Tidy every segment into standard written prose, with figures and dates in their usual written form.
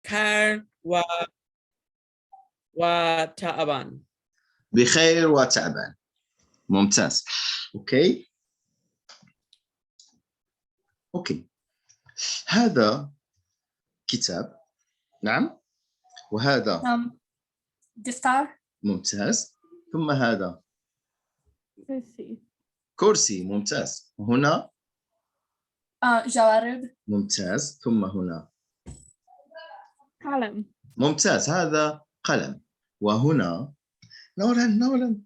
بخير وتعبان. بخير وتعبان. ممتاز. اوكي هذا كتاب. نعم. وهذا دفتر. ممتاز. ثم هذا كرسي. كرسي. ممتاز. هنا جوارب. ممتاز. ثم هنا قلم. ممتاز. هذا قلم. وهنا نولان.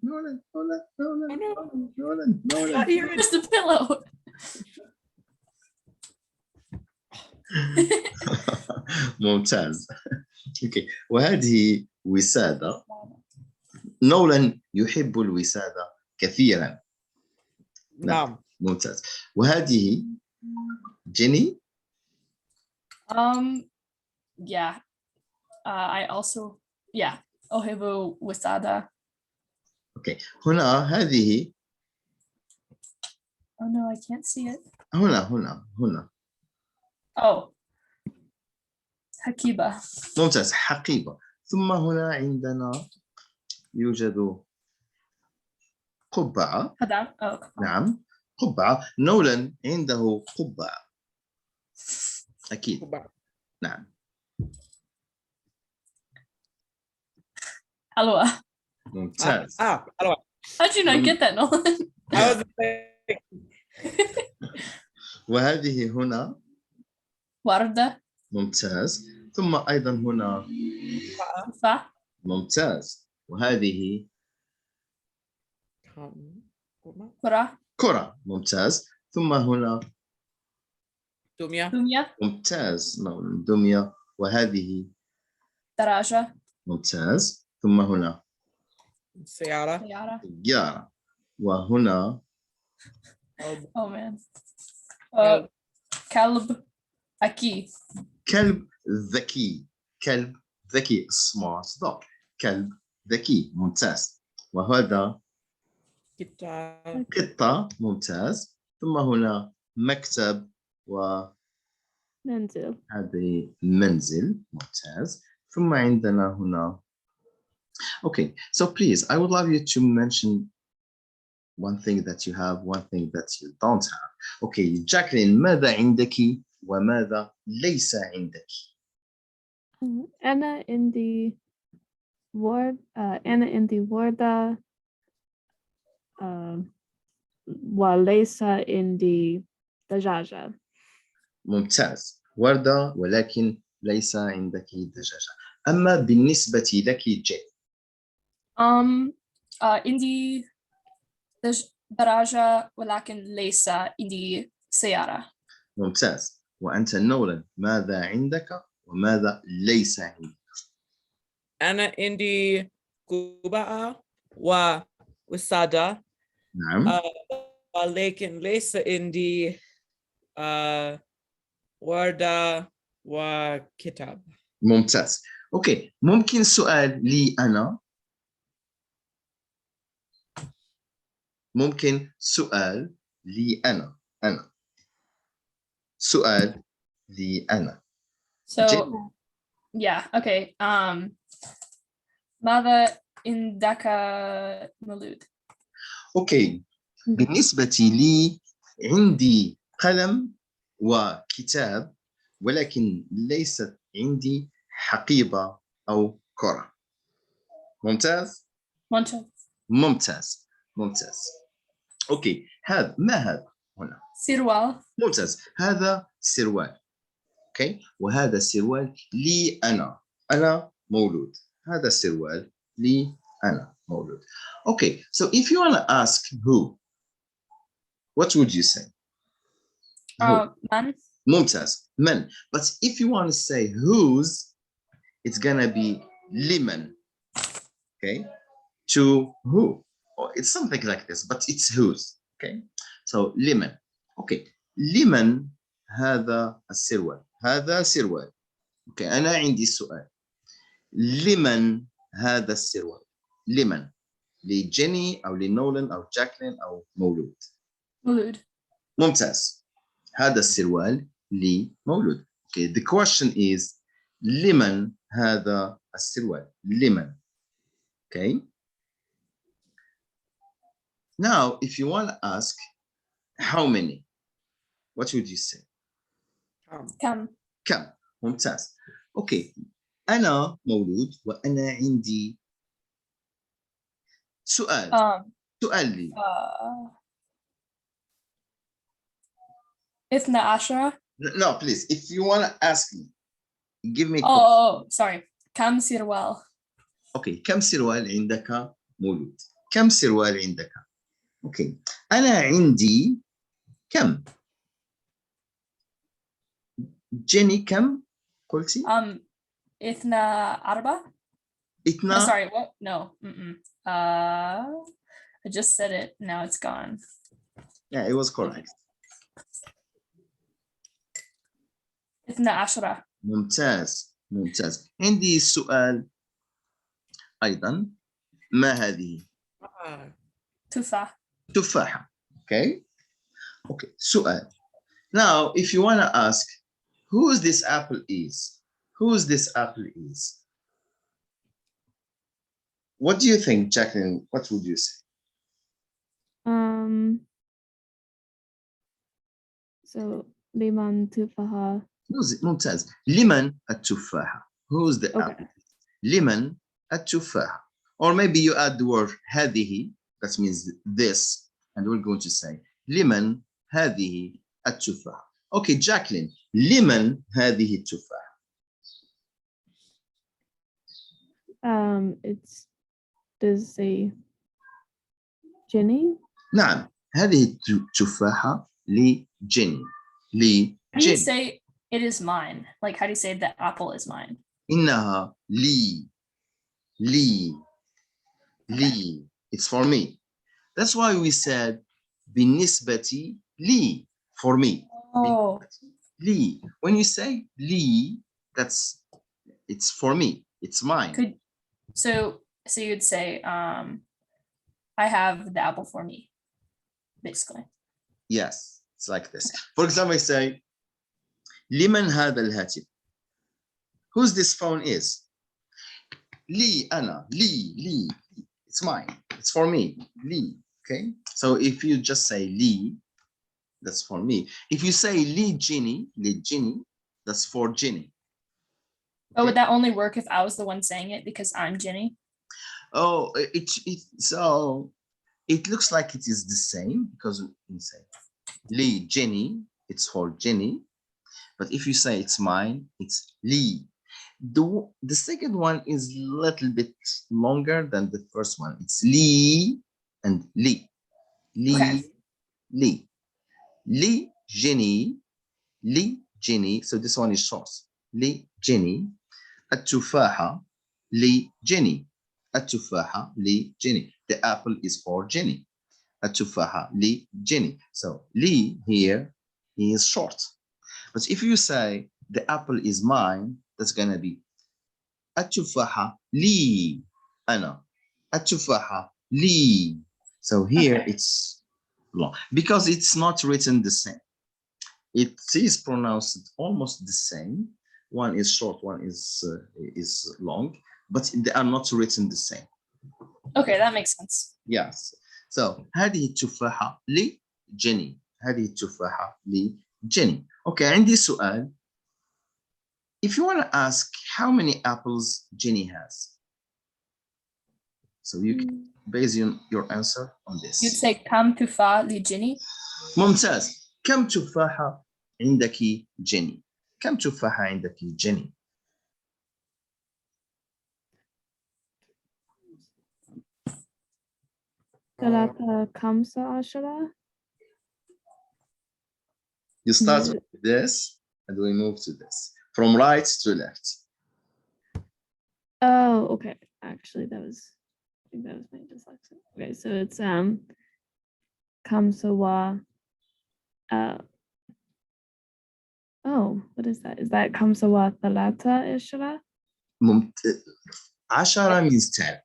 Here's the pillow. ممتاز. اوكي وهذه وسادة. نولان يحب الوسادة كثيرا. نعم. ممتاز. وهذه جيني. Yeah. I also أحب وسادة. اوكي هنا هذه. Oh no, I can't see it. هنا Oh. حقيبة. ممتاز. حقيبة. ثم هنا عندنا يوجد قبعة. نعم قبعة. نولان عنده قبعة أكيد. نعم. حلوة. ممتاز. حلوة. How did you not get that, Nolan? وهذه هنا وردة. ممتاز. ثم أيضا هنا تفاح. ممتاز. وهذه كرة. ممتاز. ثم هنا دمية. ممتاز. دمية. وهذه دراجة. ممتاز. ثم هنا سيارة. وهنا Oh man. كلب. أكيد. كلب ذكي. smart dog. كلب ذكي. ممتاز. وهذا قطة. ممتاز. ثم هنا مكتب منزل. هذه منزل. ممتاز. ثم عندنا هنا. Okay, so please, I would love you to mention one thing that you have, one thing that you don't have. Okay, Jacqueline, ماذا عندك وماذا ليس عندك؟ أنا عندي وردة وليس عندي دجاجة. ممتاز. وردة ولكن ليس عندك دجاجة. أما بالنسبة لك جين؟ عندي دراجة ولكن ليس عندي سيارة. ممتاز. وأنت نولان ماذا عندك وماذا ليس عندك؟ أنا عندي قبعة ووسادة. نعم. ولكن ليس عندي وردة وكتاب. ممتاز. أوكي ممكن سؤال لي أنا؟ سؤال لي أنا. So yeah, okay. ماذا عندك مولود؟ أوكي بالنسبة لي عندي قلم وكتاب ولكن ليست عندي حقيبة أو كرة. ممتاز. أوكي ما هذا هنا؟ سروال. ممتاز. هذا سروال. أوكي وهذا سروال لي أنا مولود. هذا سروال لي أنا مولود. Okay, so if you want to ask who, what would you say? من. ممتاز. من. But if you want to say whose, it's gonna be liman. Okay, to who? Or it's something like this, but it's whose. Okay, so liman. Okay, liman هذا السروال. هذا سروال. Okay, أنا عندي سؤال. لمن هذا السروال؟ لمن؟ لجيني أو لنولان أو جاكلين أو مولود؟ ممتاز. هذا السروال لمولود. Okay, the question is لمن هذا السروال لمن. Okay. Now, if you want to ask how many, what would you say? كم. كم. ممتاز. Okay. أنا مولود وأنا عندي سؤال. سؤال لي. 12. No, please. If you want to ask me, give me. Oh, sorry. كم سروال. Okay. كم سروال عندك مولود؟ كم سروال عندك؟ Okay. أنا عندي كم؟ جيني كم قلتي؟ 12. إثنا. Oh, sorry, what? No. I just said it. Now it's gone. Yeah, it was correct. 12. ممتاز ممتاز. عندي سؤال أيضا. ما هذه؟ تفاح. تفاحة. Okay. Okay. سؤال. Now, if you want to ask whose this apple is, whose this apple is, what do you think, Jacqueline? What would you say? So لمن تفاحة. ممتاز. لمن التفاحة. Who's the Okay. apple? لمن التفاحة. Or maybe you add the word هذه, that means this, and we're going to say لمن هذه التفاحة. Okay, Jacqueline, لمن هذه التفاحة? It's, does it say Jenny? نعم، هذه التفاحة لجيني. How do you لجيني. say it is mine? Like, how do you say the apple is mine? إنها لي. It's for me. That's why we said بالنسبة لي, for me. Oh, لي. When you say لي, it's for me. It's mine. so you'd say, I have the apple for me, basically. Yes, it's like this. For example, I say لمن هذا الهاتف? Whose this phone is? لي أنا. لي. It's mine. It's for me. لي. Okay. So if you just say لي, that's for me. If you say لجيني, that's for Ginny. Oh, would that only work if I was the one saying it because I'm Jenny? Oh, so it looks like it is the same because we say Lee Jenny, it's for Jenny. But if you say it's mine, it's Lee. The second one is a little bit longer than the first one. It's Lee and Lee. Okay. Lee. Lee Jenny. Lee Jenny. So this one is short. Lee Jenny. التفاحة لجيني. التفاحة لجيني. The apple is for Jenny. التفاحة لجيني. So Lee here is short. But if you say the apple is mine, that's gonna be التفاحة لي أنا. التفاحة لي. So here Okay. it's long because it's not written the same. It is pronounced almost the same. One is short, one is long, but they are not written the same. Okay, that makes sense. Yes. So هذه التفاحة لجيني. هذه التفاحة لجيني. Okay, عندي سؤال. If you want to ask how many apples Jenny has, so you can base your answer on this. You'd say كم تفاح لجيني. ممتاز. كم تفاحة عندك جيني؟ كم تفاحة عندك جيني؟ ثلاثة خمسة عشرة. You start with this and we move to this. From right to left. Oh, okay. Actually, I think that was my dyslexia. Okay, so it's Kamsawa. Oh, what is that? Is that Kamsawa Thalata Ishra? 10 means 10.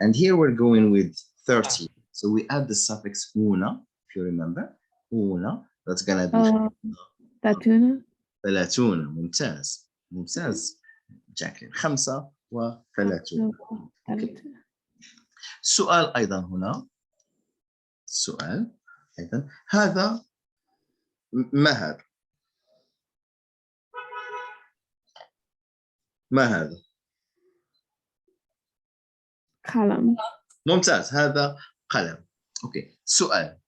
And here we're going with 30. So we add the suffix una, if you remember. Una, that's gonna be Tatuna. ثلاثون. ممتاز. ممتاز. جاكلين 35. ثلاثة. سؤال أيضا هنا، سؤال أيضا، هذا ما هذا؟ ما هذا؟ قلم. ممتاز، هذا قلم. أوكي، سؤال،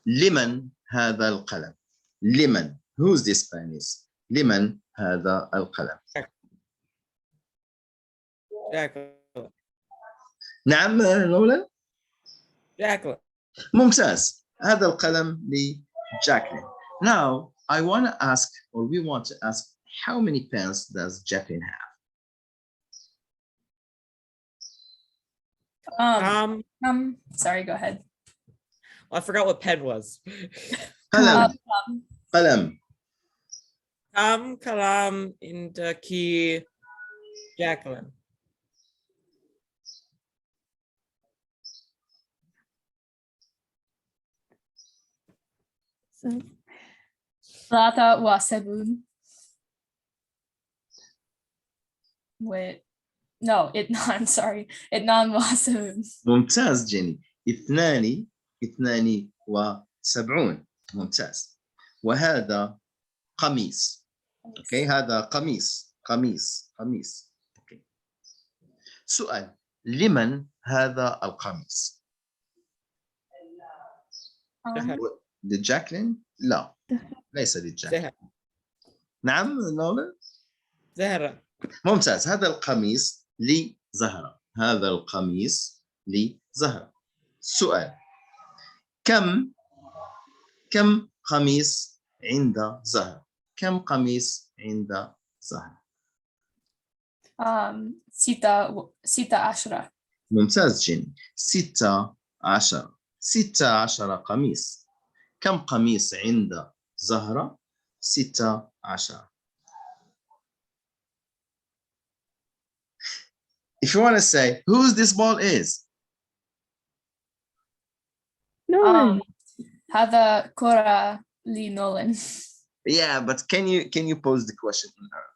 لمن هذا القلم؟ لمن؟ Who's this pen is? لمن هذا القلم؟ Jacqueline. نعم نولان؟ Jacqueline. ممتاز، هذا القلم لجاكلين. Now I want to ask, or we want to ask, how many pens does Jacqueline have? Sorry, go ahead. I forgot what pen was. قلم. قلم. Kalam indaki Jacqueline. So, ثلاثة وسبعون. Wait, no, I'm sorry. اثنان وسبعون. ممتاز جيني، 72. ممتاز. وهذا قميص. اوكي، هذا قميص. اوكي. سؤال، لمن هذا القميص؟ لجاكلين؟ لا، ليس لجاكلين. زهرة. نعم نولان؟ زهرة. ممتاز، هذا القميص لزهرة. هذا القميص لزهرة. سؤال، كم قميص عند زهرة؟ كم قميص عند زهرة؟ 16. ممتاز جين، 16 قميص. كم قميص عند زهرة؟ 16. If you want to say whose this ball is, Nolan. هذا كرة لنولان. yeah, but can you pose the question in Arabic?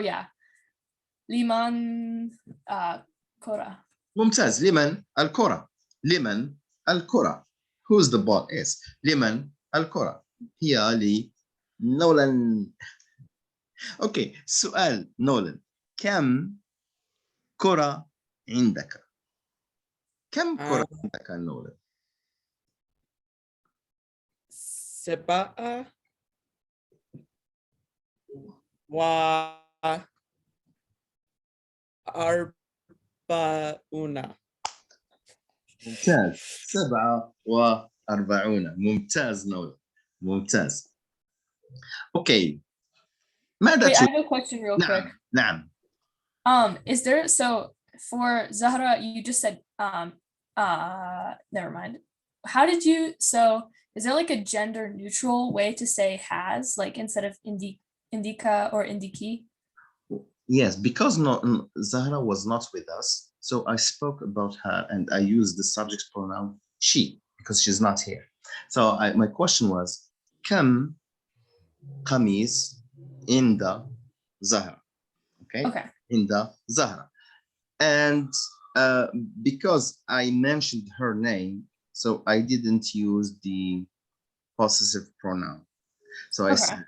Yeah. لمن كرة. ممتاز، لمن الكرة؟ لمن الكرة؟ Whose the ball is? لمن الكرة؟ هي لنولان. اوكي، سؤال نولان، كم كرة عندك؟ كم كرة عندك نولان؟ 7 و40. ممتاز، 47. ممتاز نولان، ممتاز. اوكي، ماذا Wait, I تريد؟ have a question real quick. نعم. Is there, so for Zahra, you just said, never mind. How did you, so is there like a gender neutral way to say has, like instead of indica or indiki? Yes, because Zahra was not with us, so I spoke about her and I used the subject pronoun she because she's not here. So my question was, كم قميص عند Zahra? Okay. In the Zahra. And because I mentioned her name, so I didn't use the possessive pronoun. So I said,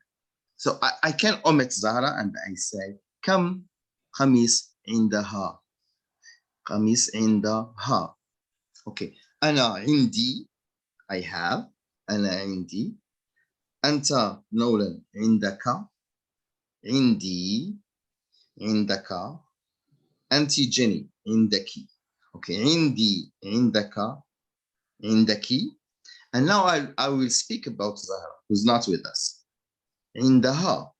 so I can omit Zahra and I say, كم قميص عندها? قميص عندها. Okay. أنا عندي, I have. أنا عندي. أنت نولان عندك. عندي. عندك. أنت جيني عندك. Okay. عندي. عندك. عندك. And now I will speak about Zahra, who's not with us. عندها.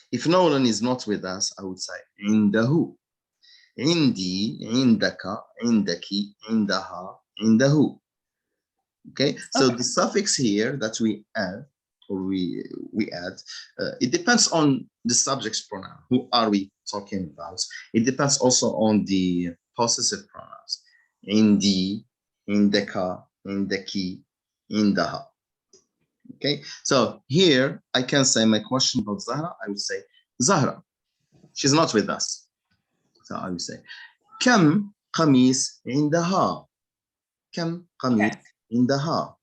If Nolan is not with us, I would say عنده. عندي, عندك, عندك, عندها, عنده. Okay, so the suffix here that we add, or we add, it depends on the subject's pronoun. Who are we talking about? It depends also on the possessive pronouns. عندي, عندك, عندك, عندها. Okay, so here I can say my question about Zahra. I would say Zahra. She's not with us. So I would say كم قميص عندها? كم قميص Okay. عندها?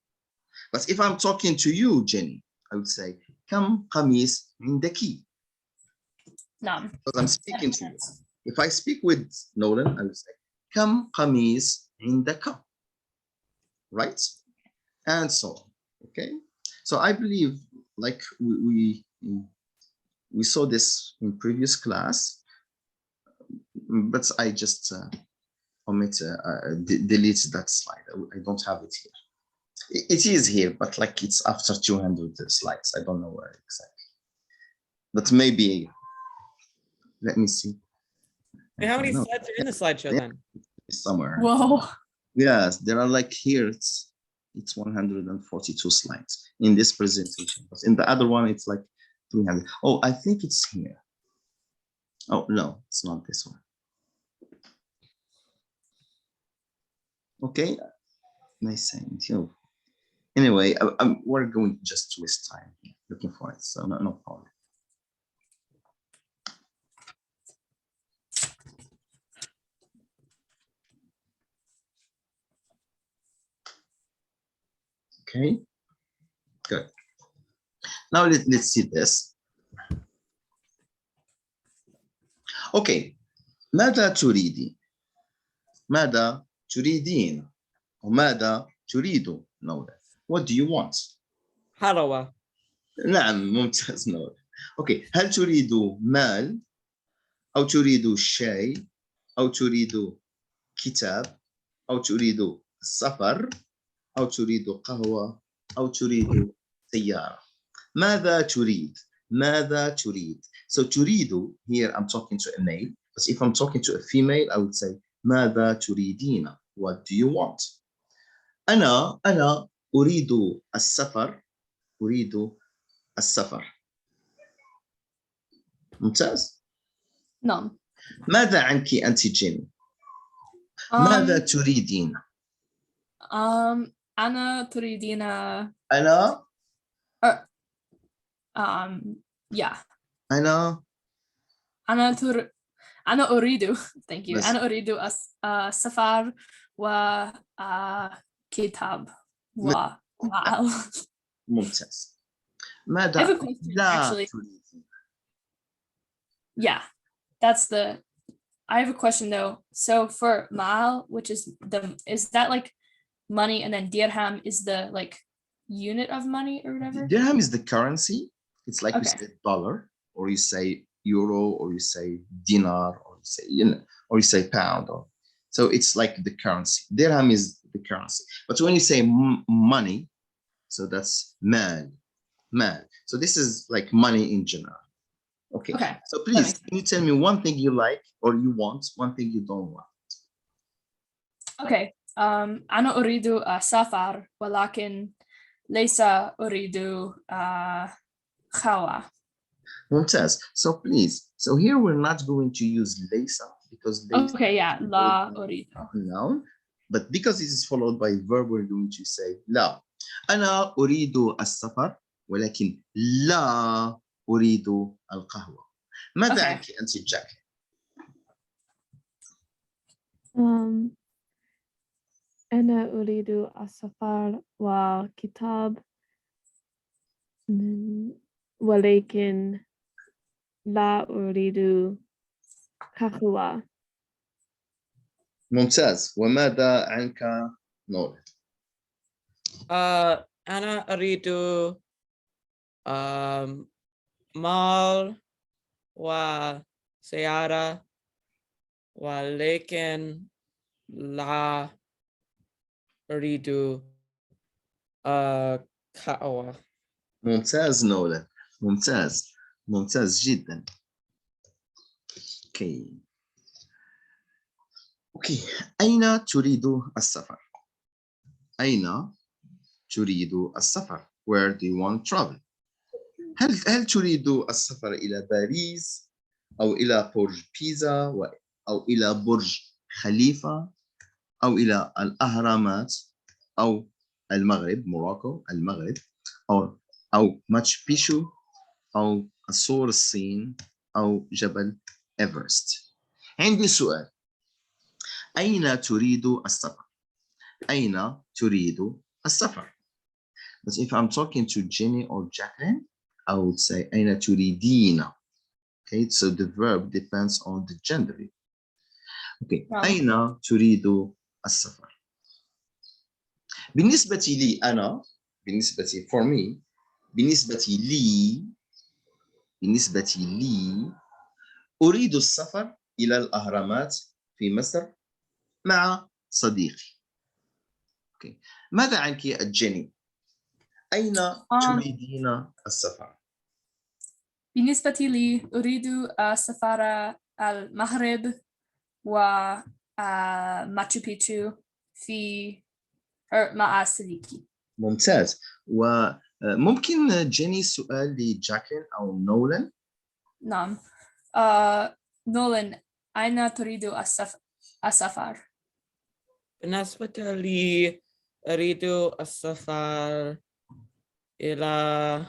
But if I'm talking to you, Jenny, I would say كم قميص عندك? None. Because I'm That speaking makes to you. sense. If I speak with Nolan, I would say كم قميص عندك? Right? And so on. Okay. So I believe, like we saw this in previous class, but I just delete that slide. I don't have it here. It is here, but like it's after 200 slides. I don't know where exactly. But maybe, let me see. Wait, how many No, slides are in the slideshow then? somewhere. Whoa. Yes, there are like here, it's 142 slides in this presentation. But in the other one, it's like 300. Oh, I think it's here. Oh, no, it's not this one. Okay, nice saying you. Anyway, we're going just to waste time here looking for it, so no problem. Okay, good. Now let's see this. Okay, ماذا تريدين؟ ماذا تريدين؟ وماذا تريد؟ نولا. What do you want? Halawa. نعم ممتاز نولا. Okay, هل تريد مال أو تريد شاي أو تريد كتاب أو تريد السفر أو تريد قهوة أو تريد سيارة؟ ماذا تريد؟ ماذا تريد? So تريد, here I'm talking to a male, but if I'm talking to a female, I would say ماذا تريدين? What do you want? أنا أريد السفر. أريد السفر. ممتاز. None. ماذا عنك أنت جين؟ ماذا تريدين؟ أنا تريدين أنا yeah. أنا أنا أريد thank you بس. أنا أريد السفر و كتاب wow. ممتاز. I have ماذا a question لا actually. تريدين؟ Yeah, that's the. I have a question though. So for ma'al, which is that like money, and then dirham is the like unit of money or whatever? Dirham is the currency. It's like you Okay. say dollar, or you say euro, or you say dinar, or you say or you say pound. So it's like the currency. Dirham is the currency. But when you say money, so that's mal. So this is like money in general. Okay. Okay. So please, can you tell me one thing you like or you want, one thing you don't want? Okay. أنا أريد السفر ولكن ليس أريد خوا. ممتاز. So please, so here we're not going to use ليس because ليس Okay, yeah. لا أريد. noun, but because this is followed by verb, we're going to say لا. أنا أريد السفر ولكن لا أريد القهوة. ماذا Okay. عنك أنت جاك؟ أنا أريد السفر وكتاب ولكن لا أريد قهوة. ممتاز. وماذا عنك نور؟ أنا أريد مال وسيارة ولكن لا أريد قهوة. ممتاز نولا. ممتاز جدا. اوكي أين تريد السفر؟ أين تريد السفر؟ Where do you want to travel? هل تريد السفر إلى باريس أو إلى برج بيزا أو إلى برج خليفة أو إلى الأهرامات أو المغرب موراكو المغرب أو أو ماتشو بيشو أو سور الصين أو جبل إيفرست. عندي سؤال، أين تريد السفر؟ أين تريد السفر؟ But if I'm talking to Jenny or Jacqueline, I would say أين تريدين. Okay, so the verb depends on the gender. Okay, أين تريد السفر؟ بالنسبة لي أنا، بالنسبة for me، بالنسبة لي أريد السفر إلى الأهرامات في مصر مع صديقي. Okay. ماذا عنك جيني؟ أين تريدين السفر؟ بالنسبة لي أريد السفر المغرب و ماتشو بيتشو مع صديقي. ممتاز. وممكن جيني سؤال لجاكلين أو نولان؟ نعم. نولان، أين تريد السفر؟ بالنسبة لي أريد السفر إلى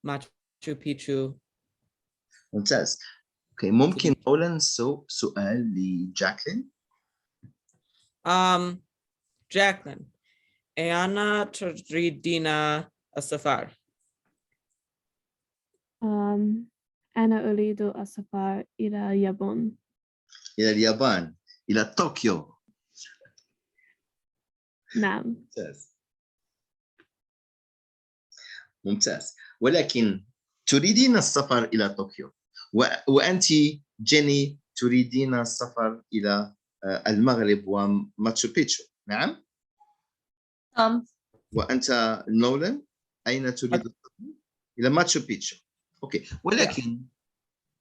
ماتشو بيتشو. ممتاز. اوكي، ممكن نولان سؤال لجاكلين؟ جاكلين، أين تريدين السفر؟ أنا أريد السفر إلى اليابان. إلى اليابان، إلى طوكيو. نعم. ممتاز. ممتاز. ولكن تريدين السفر إلى طوكيو، وأنت جيني تريدين السفر إلى المغرب وماتشو بيتشو. نعم؟ وأنت نولان أين تريد السفر؟ إلى ماتشو بيتشو. أوكي، ولكن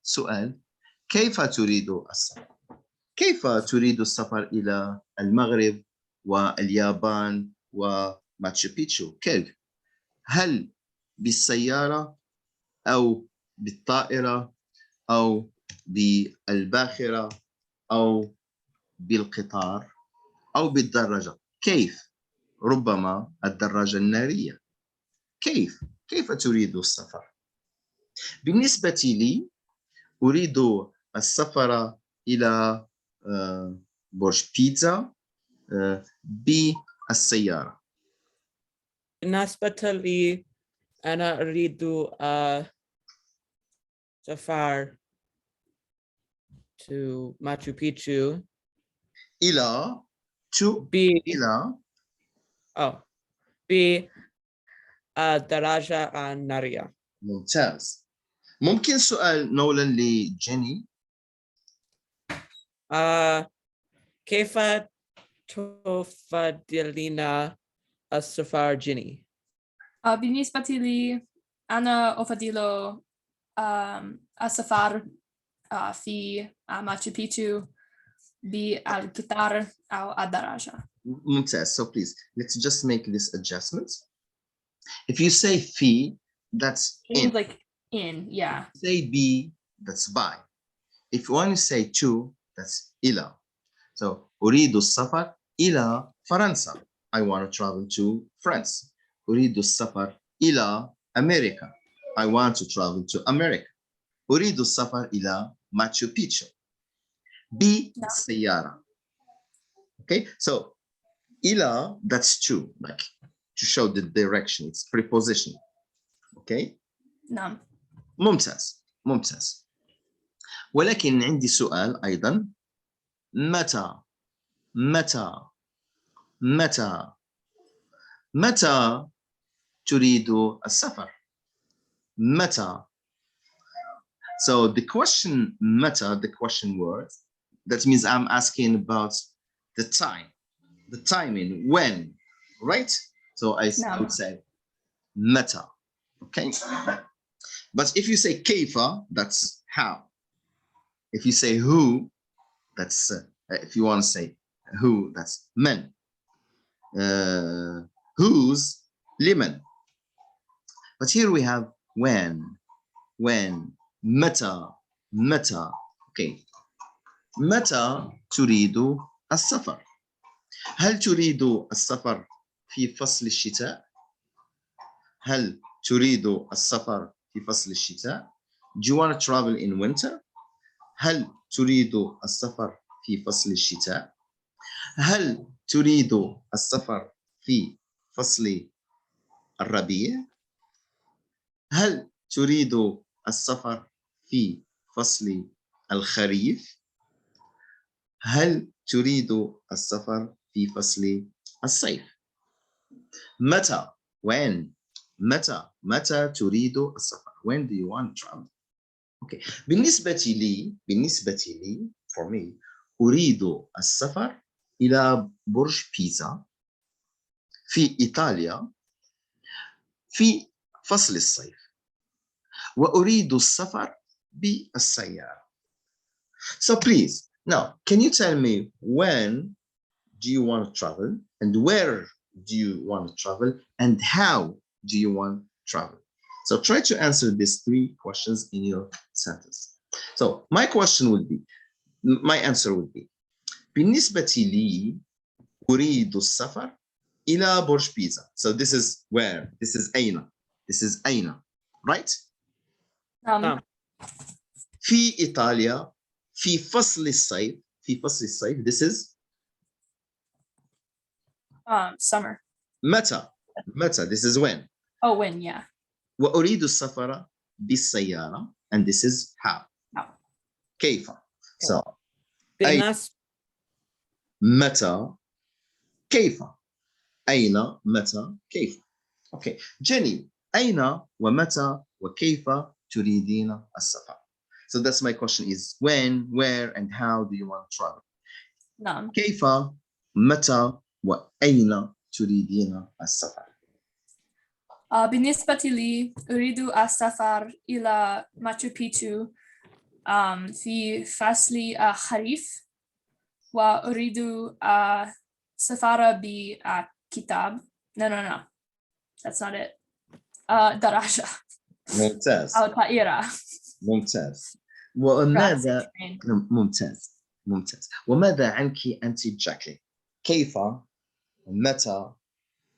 سؤال، كيف تريد السفر؟ كيف تريد السفر إلى المغرب واليابان وماتشو بيتشو؟ كيف؟ هل بالسيارة أو بالطائرة أو بالباخرة أو بالقطار أو بالدراجة؟ كيف؟ ربما الدراجة النارية. كيف تريد السفر؟ بالنسبة لي أريد السفر إلى برج بيتزا بالسيارة. بالنسبة لي أنا أريد سفر to Machu Picchu إلى بالدراجة النارية. ممتاز. ممكن سؤال نولان لجيني؟ كيف تفضلين السفر جيني؟ بالنسبة لي أنا أفضل السفر في ماتشو بيتشو بالقطار أو الدراجة. ممتاز. So please, let's just make this adjustment. If you say في, that's in. Like in, yeah. If you say be, that's by. If you want to say to, that's إلى. So أريد السفر إلى فرنسا. I want to travel to France. أريد السفر إلى أمريكا. I want to travel to America. أريد السفر إلى ماتشو بيتشو بالسيارة. Okay, so إلى, that's to, like to show the direction. It's preposition. Okay. نعم. ممتاز. ولكن عندي سؤال أيضا. متى تريد السفر؟ متى. So the question متى, the question word, that means I'm asking about the time, the timing, when, right? So I would say متى. Okay. But if you say كيف, that's how. If you say who, that's if you want to say who, that's من. Whose, لمن. But here we have when, متى. Okay. متى تريد السفر؟ هل تريد السفر في فصل الشتاء هل تريد السفر في فصل الشتاء؟ Do you want to travel in winter? هل تريد السفر في فصل الشتاء؟ هل تريد السفر في فصل الربيع؟ هل تريد السفر في فصل الخريف؟ هل تريد السفر في فصل الصيف؟ متى when متى تريد السفر when do you want to travel okay بالنسبة لي for me أريد السفر إلى برج بيزا في إيطاليا في فصل الصيف وأريد السفر بالسيارة. So please now can you tell me when do you want to travel and where do you want to travel and how do you want to travel? So try to answer these three questions in your sentence. So my answer would be بالنسبة لي أريد السفر إلى برج بيزا. So this is where? This is أين, right? Um, في إيطاليا في فصل الصيف this is summer. متى this is when. Oh, when, yeah. وأريد السفر بالسيارة and this is how. كيف. So بالنسبة متى كيف أين متى كيف. Okay Jenny أين ومتى وكيف تريدين السفر. So that's my question is when, where and how do you want to travel. None. كيف متى وأين تريدين السفر. بالنسبة لي أريد السفر إلى ماتشو بيتشو في فصل الخريف وأريد السفر بكتاب. No, that's not it. دراجة ممتاز أو طائرة. ممتاز وماذا ممتاز وماذا عنك أنت جاكلين كيف ومتى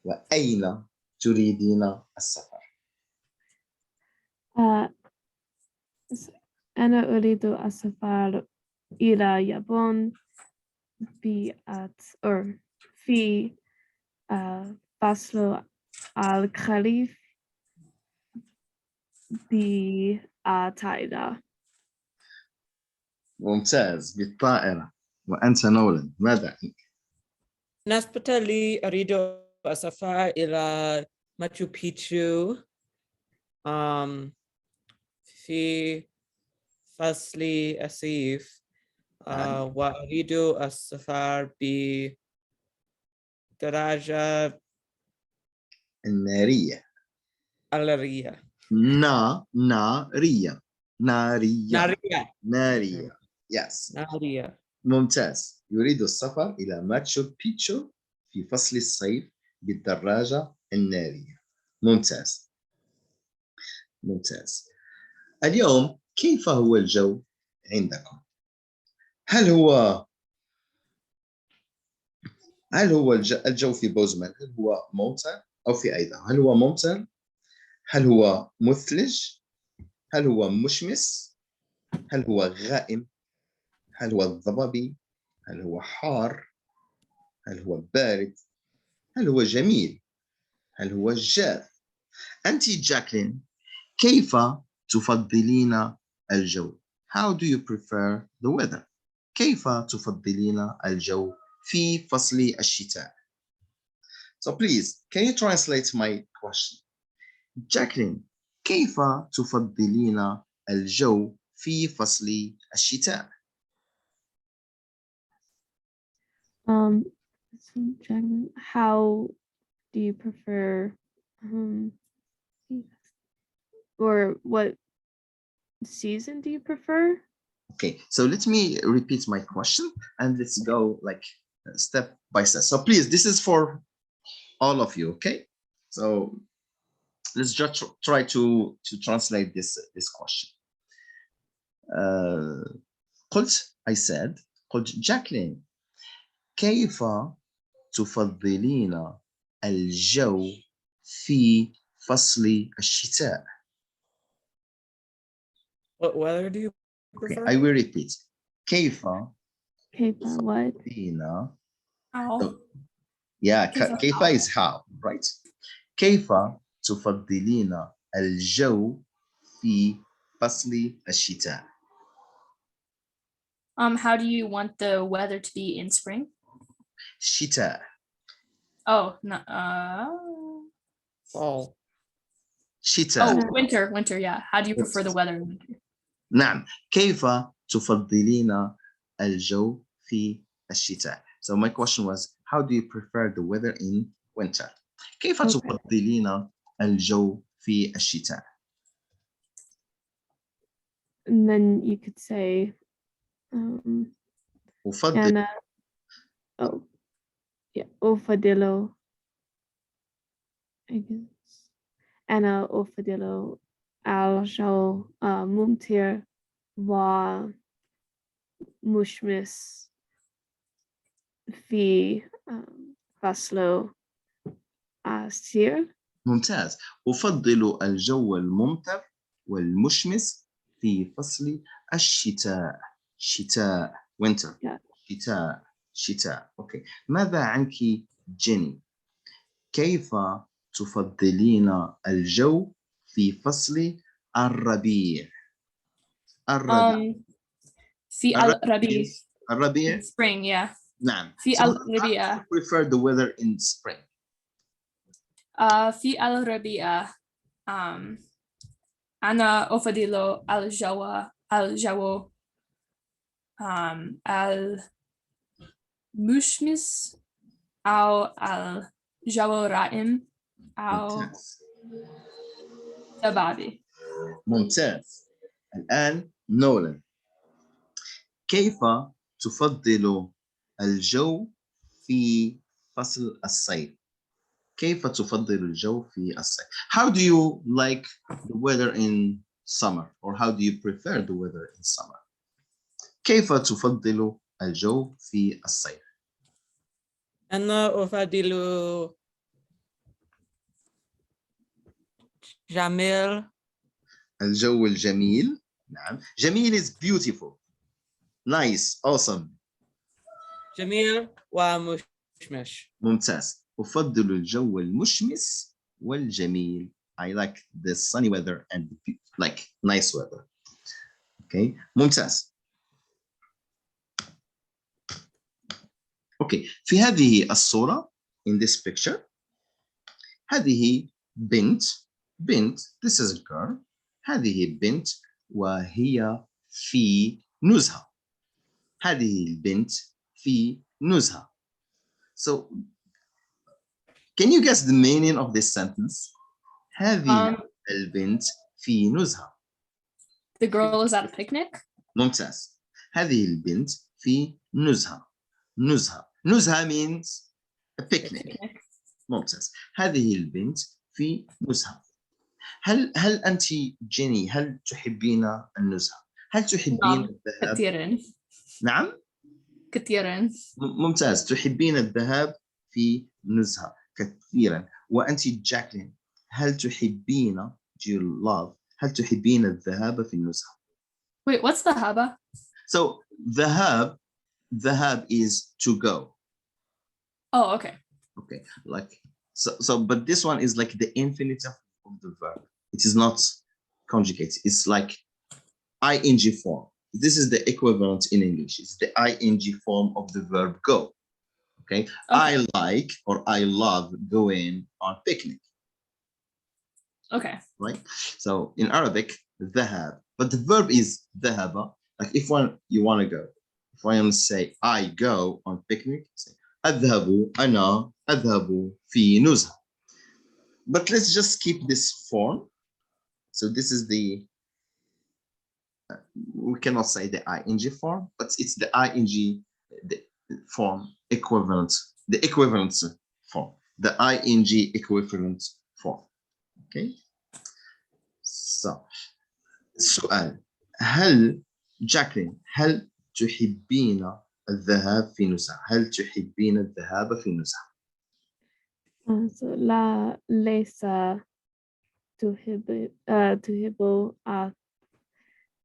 وأين تريدين السفر. أنا أريد السفر إلى اليابان في فصل الخريف بالطائرة. ممتاز بالطائرة. وأنت نولان ماذا عنك؟ بالنسبة لي أريد السفر إلى ماتشو بيتشو في فصل الصيف وأريد السفر بدراجة النارية. نارية. Yes. نارية. ممتاز. يريد السفر إلى ماتشو بيتشو في فصل الصيف بالدراجة النارية. ممتاز. اليوم كيف هو الجو عندكم؟ هل هو الجو في بوزمان هل هو ممطر أو في أيضا هل هو ممطر؟ هل هو مثلج؟ هل هو مشمس؟ هل هو غائم؟ هل هو ضبابي؟ هل هو حار؟ هل هو بارد؟ هل هو جميل؟ هل هو جاف؟ أنت جاكلين كيف تفضلين الجو؟ How do you prefer the weather? كيف تفضلين الجو في فصل الشتاء? So please, can you translate my question? Jacqueline, كيف تفضلين الجو في فصل الشتاء? How do you prefer or what season do you prefer? Okay, so let me repeat my question and let's go like step by step. So please, this is for all of you, okay? So let's just try to translate this question. I said قلت جاكلين كيف تفضلين الجو في فصل الشتاء. What weather do you Okay, prefer? I will repeat. كيف what? تفضلين Ow. Yeah, كيف كيف how? is how, right? كيف تفضلين الجو في فصل الشتاء؟ How do you want the weather to be in spring? شتاء. Oh, no, Fall. شتاء. oh, winter, yeah. How do you prefer the weather in winter? نعم. كيف تفضلين الجو في الشتاء? So my question was, how do you prefer the weather in winter? كيف Okay. تفضلين الجو في الشتاء؟ And then you could say, أفضل أنا oh yeah أفضل I guess أنا أفضل الجو ممطر ومشمس في فصل الصيف. ممتاز. أفضل الجو الممطر والمشمس في فصل الشتاء. شتاء winter. Yeah. شتاء. أوكي. ماذا عنك جيني؟ كيف تفضلين الجو في فصل الربيع؟ في الربيع. الربيع. In spring, yeah. نعم. في So how do الربيع. you prefer the weather in spring? في الربيع. أنا أفضل الجو المشمس أو الجو الرائم أو ممتاز. شبابي. ممتاز. الآن نولان. كيف تفضل الجو في فصل الصيف؟ كيف تفضل الجو في الصيف؟ How do you like the weather in summer, or how do you prefer the weather in summer? كيف تفضل الجو في الصيف؟ أنا أفضل جميل. الجو الجميل. نعم. جميل is beautiful. Nice. Awesome. جميل ومشمش. ممتاز. أفضل الجو المشمس والجميل. I like the sunny weather and like nice weather. Okay. ممتاز. Okay. في هذه الصورة in this picture هذه بنت. This is a girl. هذه بنت وهي في نزهة. هذه البنت في نزهة. So can you guess the meaning of this sentence? هذه البنت في نزهة. The girl is at a picnic. ممتاز. هذه البنت في نزهة. نزهة means a picnic. ممتاز. هذه البنت في نزهة. هل أنت جيني هل تحبين النزهة؟ هل تحبين الذهاب؟ كثيرا. نعم؟ كثيرا. ممتاز. تحبين الذهاب في نزهة كثيرا. وأنت جاكلين هل تحبين هل تحبين الذهاب في النزهة؟ Wait, what's the haba? So ذهاب is to go. Oh, okay. Okay, like so but this one is like the infinitive of the verb. It is not conjugated. It's like ing form. This is the equivalent in English. It's the ing form of the verb go. Okay. I like or I love going on picnic. Okay. Right. So in Arabic, ذهب, but the verb is ذهب. Like if you want to go, if I am to say I go on picnic, say أنا أذهب في نزهة. But let's just keep this form. So this is the we cannot say the ing form, but it's the ing the form equivalent, the equivalence form, the ing equivalent form. Okay. So السؤال هل جاكلين هل تحبين الذهاب في نزهة؟ هل تحبين الذهاب في نزهة؟ So لا ليس تحب تحب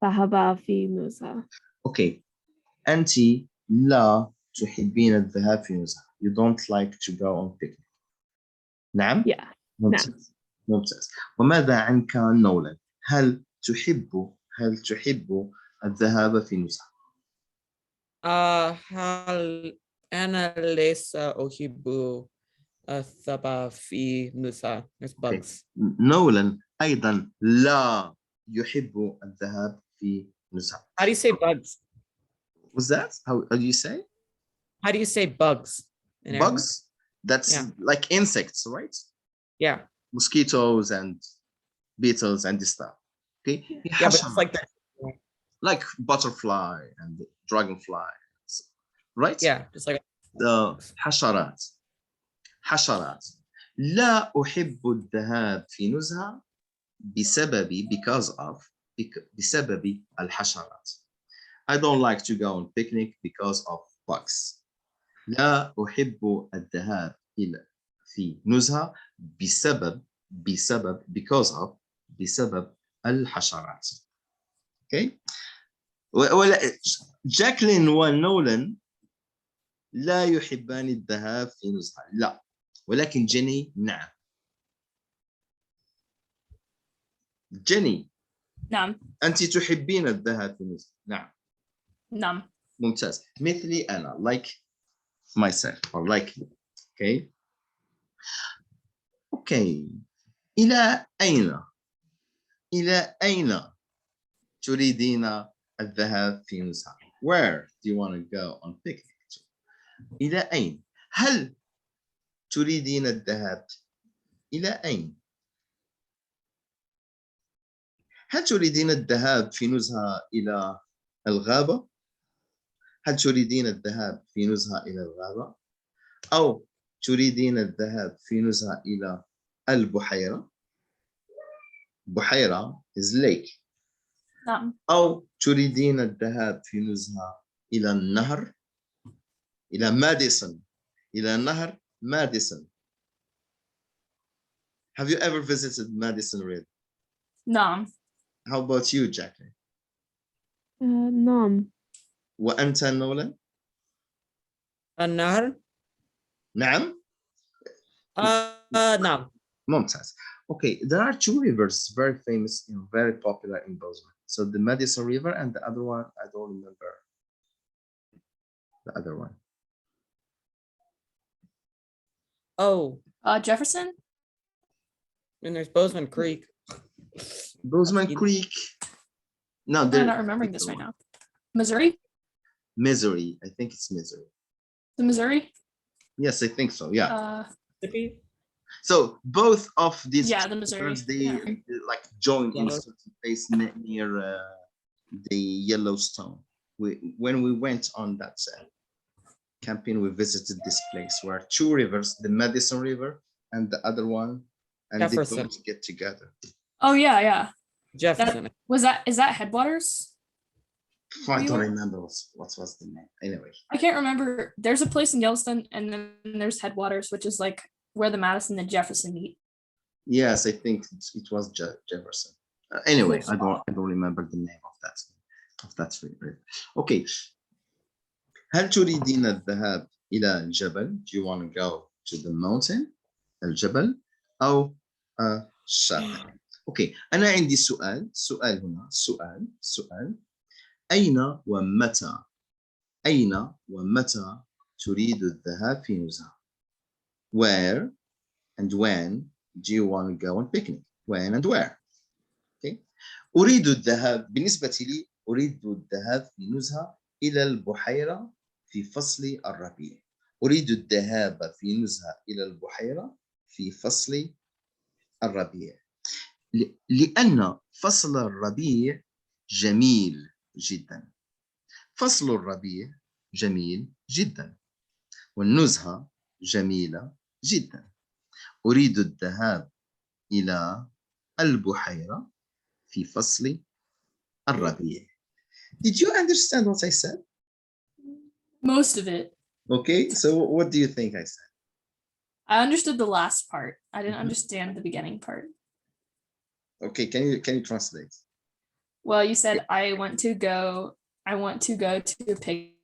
الذهاب في نزهة. Okay. أنت لا تحبين الذهاب في نزهة. You don't like to go on picnic. نعم؟ Yeah. ممتاز. ممتاز. وماذا عنك نولان؟ هل تحب الذهاب في نزهة؟ هل أنا ليس أحب الذهاب في نزهة. It's bugs. نولان أيضا لا يحب الذهاب في نزهة. How do you say bugs? What's that? How do you say? How do you say bugs? in Arabic? Bugs? That's Yeah. like insects, right? Yeah. Mosquitoes and beetles and this stuff. Okay? Yeah, but it's like that. like butterfly and dragonfly, right? Yeah, just like The حشرات لا أحب الذهاب في نزهة بسبب الحشرات. I don't like to go on picnic because of bugs. لا أحب الذهاب في نزهة بسبب الحشرات. Okay? ولا جاكلين ونولان لا يحبان الذهاب في نزهة. لا، ولكن جيني نعم. جيني نعم. أنت تحبين الذهاب في نزهة. نعم. نعم. ممتاز. مثلي أنا, like myself or like you. Okay. Okay. إلى أين تريدين الذهاب في نزهة? Where do you want to go on picnic? إلى أين؟ هل تريدين الذهاب إلى أين؟ هل تريدين الذهاب في نزهة إلى الغابة؟ هل تريدين الذهاب في نزهة إلى الغابة؟ أو تريدين الذهاب في نزهة إلى البحيرة؟ بحيرة is lake. نعم. أو تريدين الذهاب في نزهة إلى النهر؟ إلى ماديسون. إلى نهر ماديسون. Have you ever visited Madison River? نعم. How about you, Jacqueline? نعم. وأنت نولان؟ النهر. نعم. نعم. ممتاز. Okay, there are two rivers very famous and very popular in Bozeman. So the Madison River and the other one, I don't remember the other one. Oh, Jefferson. and there's Bozeman Creek. Bozeman Creek. No, I'm they're not remembering this right now. Missouri. Missouri. I think it's Missouri. The Missouri. Yes, I think so. Yeah. Mississippi. So both of these Yeah, the Missouri. rivers, they Yeah. like join in a Yeah. certain place near the Yellowstone. When we went on that campaign, we visited this place where two rivers, the Madison River and the other one, and Jefferson. they both get together. Oh yeah, yeah. Jefferson. Is that Headwaters? I don't remember what was the name. Anyway, I can't remember. There's a place in Yellowstone, and then there's Headwaters, which is like where the Madison and Jefferson meet. yes, I think it was Jefferson. Anyway, Cool. I don't remember the name of that river. Okay. هل تريدين الذهاب إلى الجبل? Do you want to go to the mountain? الجبل أو الشاطئ? Okay. أنا عندي سؤال هنا. سؤال. أين ومتى تريد الذهاب في نزهة? Where and when do you want to go on picnic? When and where? Okay. أريد الذهاب بالنسبة لي أريد الذهاب في نزهة إلى البحيرة في فصل الربيع. أريد الذهاب في نزهة إلى البحيرة في فصل الربيع. لأن فصل الربيع جميل جدا. فصل الربيع جميل جدا. والنزهة جميلة جدا. أريد الذهاب إلى البحيرة في فصل الربيع. Did you understand what I said? Most of it. Okay, so what do you think I said? I understood the last part. I didn't understand the beginning part. Okay, can you translate? Well, you said I want to go to a picnic.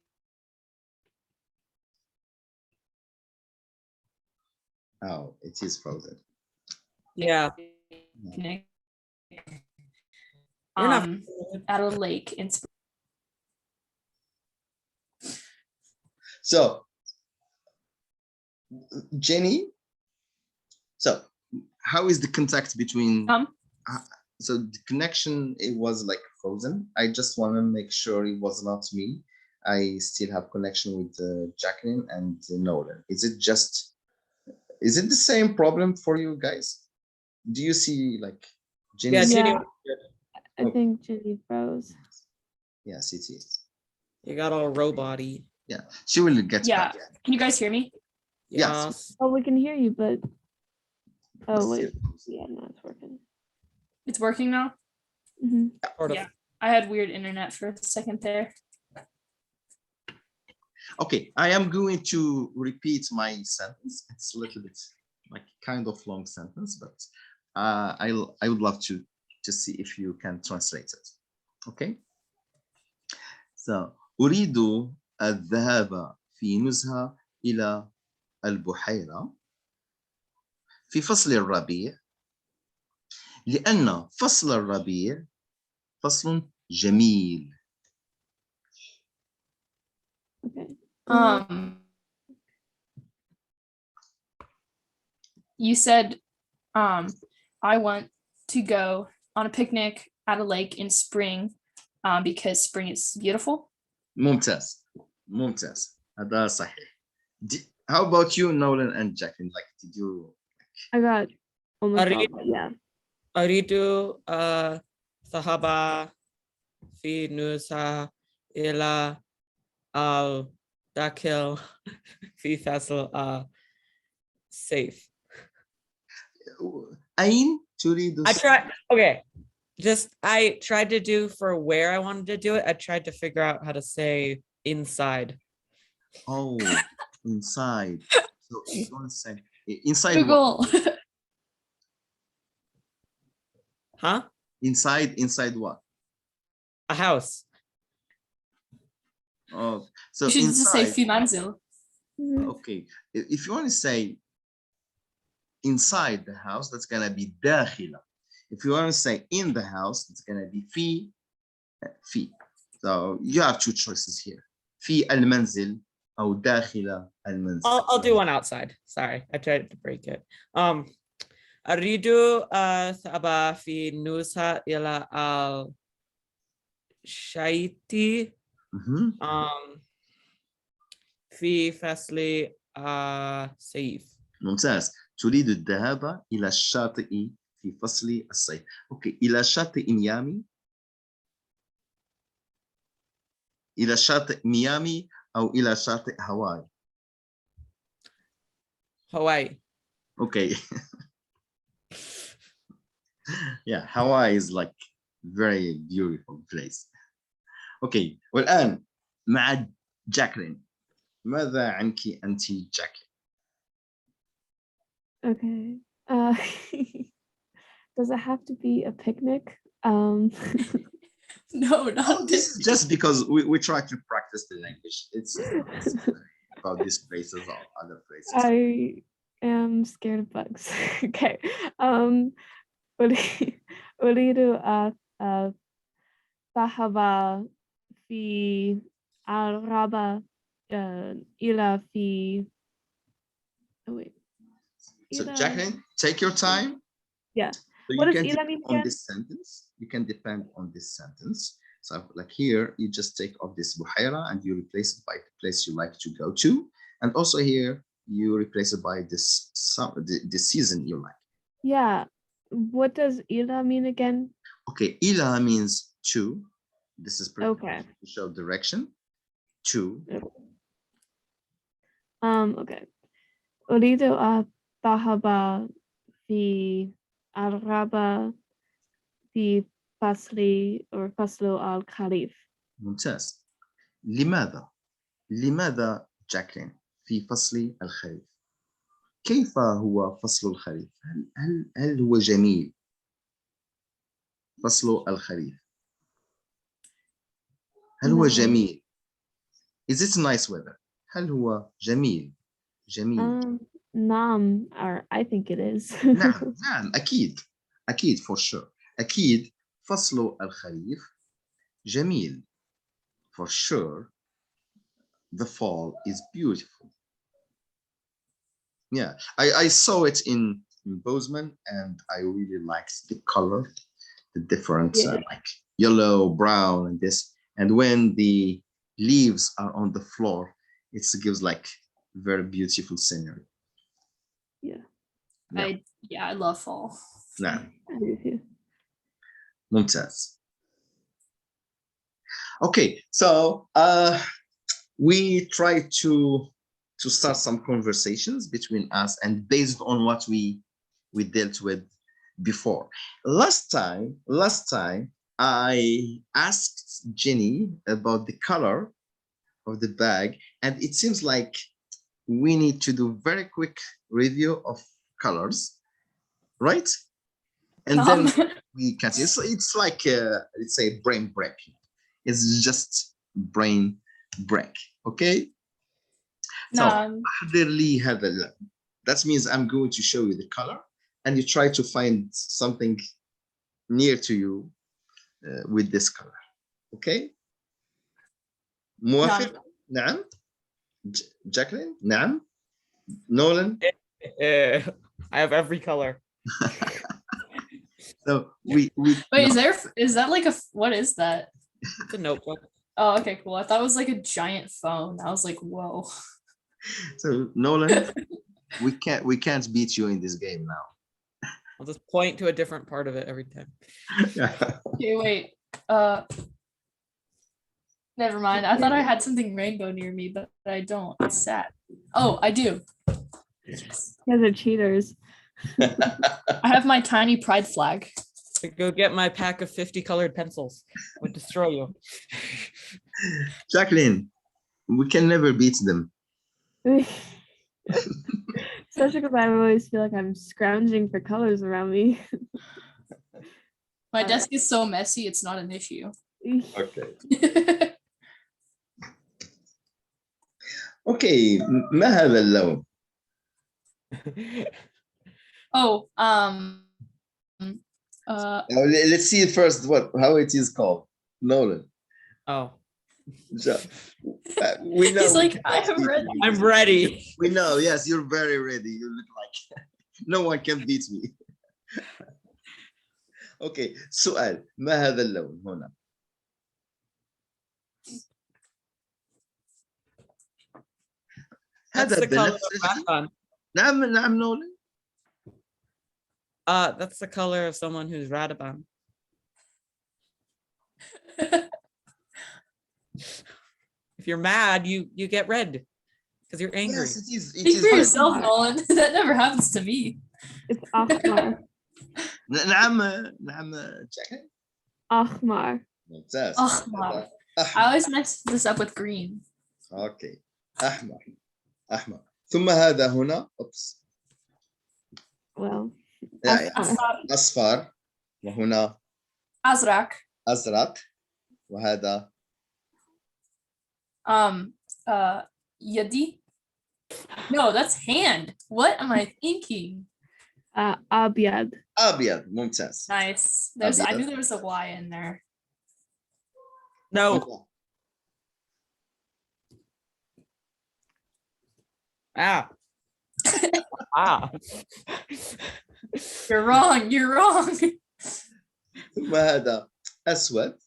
Oh, it is frozen. Yeah. You're not. At a lake in So, Jenny, so how is the contact between so the connection, it was like frozen. I just want to make sure it was not me. I still have connection with Jacqueline and Nolan. Is it the same problem for you guys? Do you see like Jenny? Yeah, Jenny. I think Jenny froze. Yes, it is. You got all robot-y. Yeah, she will get back. Can you guys hear me? Yes. Oh, we can hear you, but oh wait, yeah, no, it's working. It's working now? Mhm. Yeah, I had weird internet for a second there. Okay, I am going to repeat my sentence. It's a little bit like kind of long sentence, but I would love to see if you can translate it. Okay. So أريد الذهاب في نزهة إلى البحيرة في فصل الربيع لأن فصل الربيع فصل جميل. Okay. You said I want to go on a picnic at a lake in spring because spring is beautiful. ممتاز ممتاز هذا صحيح. How about you, Nolan and Jacqueline? Like, did you? I got almost all, but yeah. أريد الذهاب في نزهة إلى الداخل في فصل safe. أين تريد؟ I tried to do for where I wanted to do it. I tried to figure out how to say inside. Oh, inside. So you want to say inside Google. what? Huh? Inside what? A house. Oh, so You should inside. just say في منزل. Okay, if you want to say inside the house, that's gonna be داخل. If you want to say in the house, it's gonna be في. So you have two choices here. في المنزل أو داخل المنزل. I'll do one outside. Sorry, I tried to break it. أريد الذهاب في نزهة إلى الشاطئ في فصل صيف. ممتاز. تريد الذهاب إلى الشاطئ في فصل الصيف. أوكي، إلى شاطئ ميامي، إلى شاطئ ميامي أو إلى شاطئ هاواي. Hawaii. Okay. Yeah, Hawaii is like very beautiful place. Okay, والآن مع جاكلين. ماذا عنك أنت جاكلين؟ Okay. Does it have to be a picnic? No, not this is just because we try to practice the language. It's about these places or other places. I am scared of bugs. Okay. أريد الذهاب في الربع إلى في. Oh wait. So Jacqueline, take your time. Yeah. So What you does can Ila depend mean on again? this sentence. You can depend on this sentence. So like here, you just take off this buhaira and you replace it by the place you like to go to. And also here, you replace it by this the season you like. Yeah. What does Ila mean again? Okay, ila means to. This is Okay. to show direction. To. Okay. أريد الذهاب في الربع في فصل الخريف. ممتاز. لماذا جاكلين في فصل الخريف؟ كيف هو فصل الخريف؟ هل هو جميل؟ فصل الخريف. هل هو No. جميل? Is it nice weather? هل هو جميل؟ جميل. نعم, or I think it is. نعم نعم أكيد أكيد for sure. أكيد فصل الخريف جميل. For sure the fall is beautiful. Yeah, I saw it in Bozeman and I really liked the color, the different Yeah. like yellow, brown, and this. And when the leaves are on the floor, it gives like very beautiful scenery. Yeah. I love fall. نعم I do too. ممتاز. Okay, so we try to start some conversations between us and based on what we dealt with before. Last time I asked Jenny about the color of the bag, and it seems like we need to do very quick review of colors, right? And then we can see it's like let's say brain break. It's just brain break. Okay. So أحضر لي هذا اللون. That means I'm going to show you the color and you try to find something near to you with this color. Okay. موافق؟ نعم. Jacqueline? نعم. Nolan? I have every color. So we Wait, is that like what is that? It's a notebook. Oh, okay, cool. I thought it was like a giant phone. I was like, whoa. So Nolan, we can't beat you in this game now. I'll just point to a different part of it every time. Okay, wait. Never mind. I thought I had something rainbow near me, but I don't. It's sad. Oh, I do. Yes. You guys are cheaters. I have my tiny pride flag. To go get my pack of 50 colored pencils. I would destroy you. Jacqueline, we can never beat them. Especially because I always feel like I'm scrounging for colors around me. My desk is so messy, it's not an issue. Okay. Okay. ما هذا اللون؟ Oh, let's see first how it is called. Nolan. Oh. So, we know. He's like, I am ready. I'm ready. We know. Yes, you're very ready. You look like no one can beat me. Okay. سؤال ما هذا اللون هنا؟ That's هذا the color of بنفسجي؟ Ratban. نعم نعم نولن. That's the color of someone who's Radaban. If you're mad, you get red because you're angry. Yes, it is. It Speak is for very- yourself, Nolan. That never happens to me. It's أحمر. نعم نعم Jacqueline. أحمر. ممتاز. أحمر. I أحمر. always mix this up with green. اوكي احمر احمر ثم هذا هنا اوبس Well, يعني أصفر. اصفر وهنا أزرق. ازرق وهذا يدي. No, that's hand. What am I thinking? أبيض. ابيض. ممتاز. Nice. I knew there was a Y in there. No. Ah. You're wrong. You're wrong. ثم هذا اسود.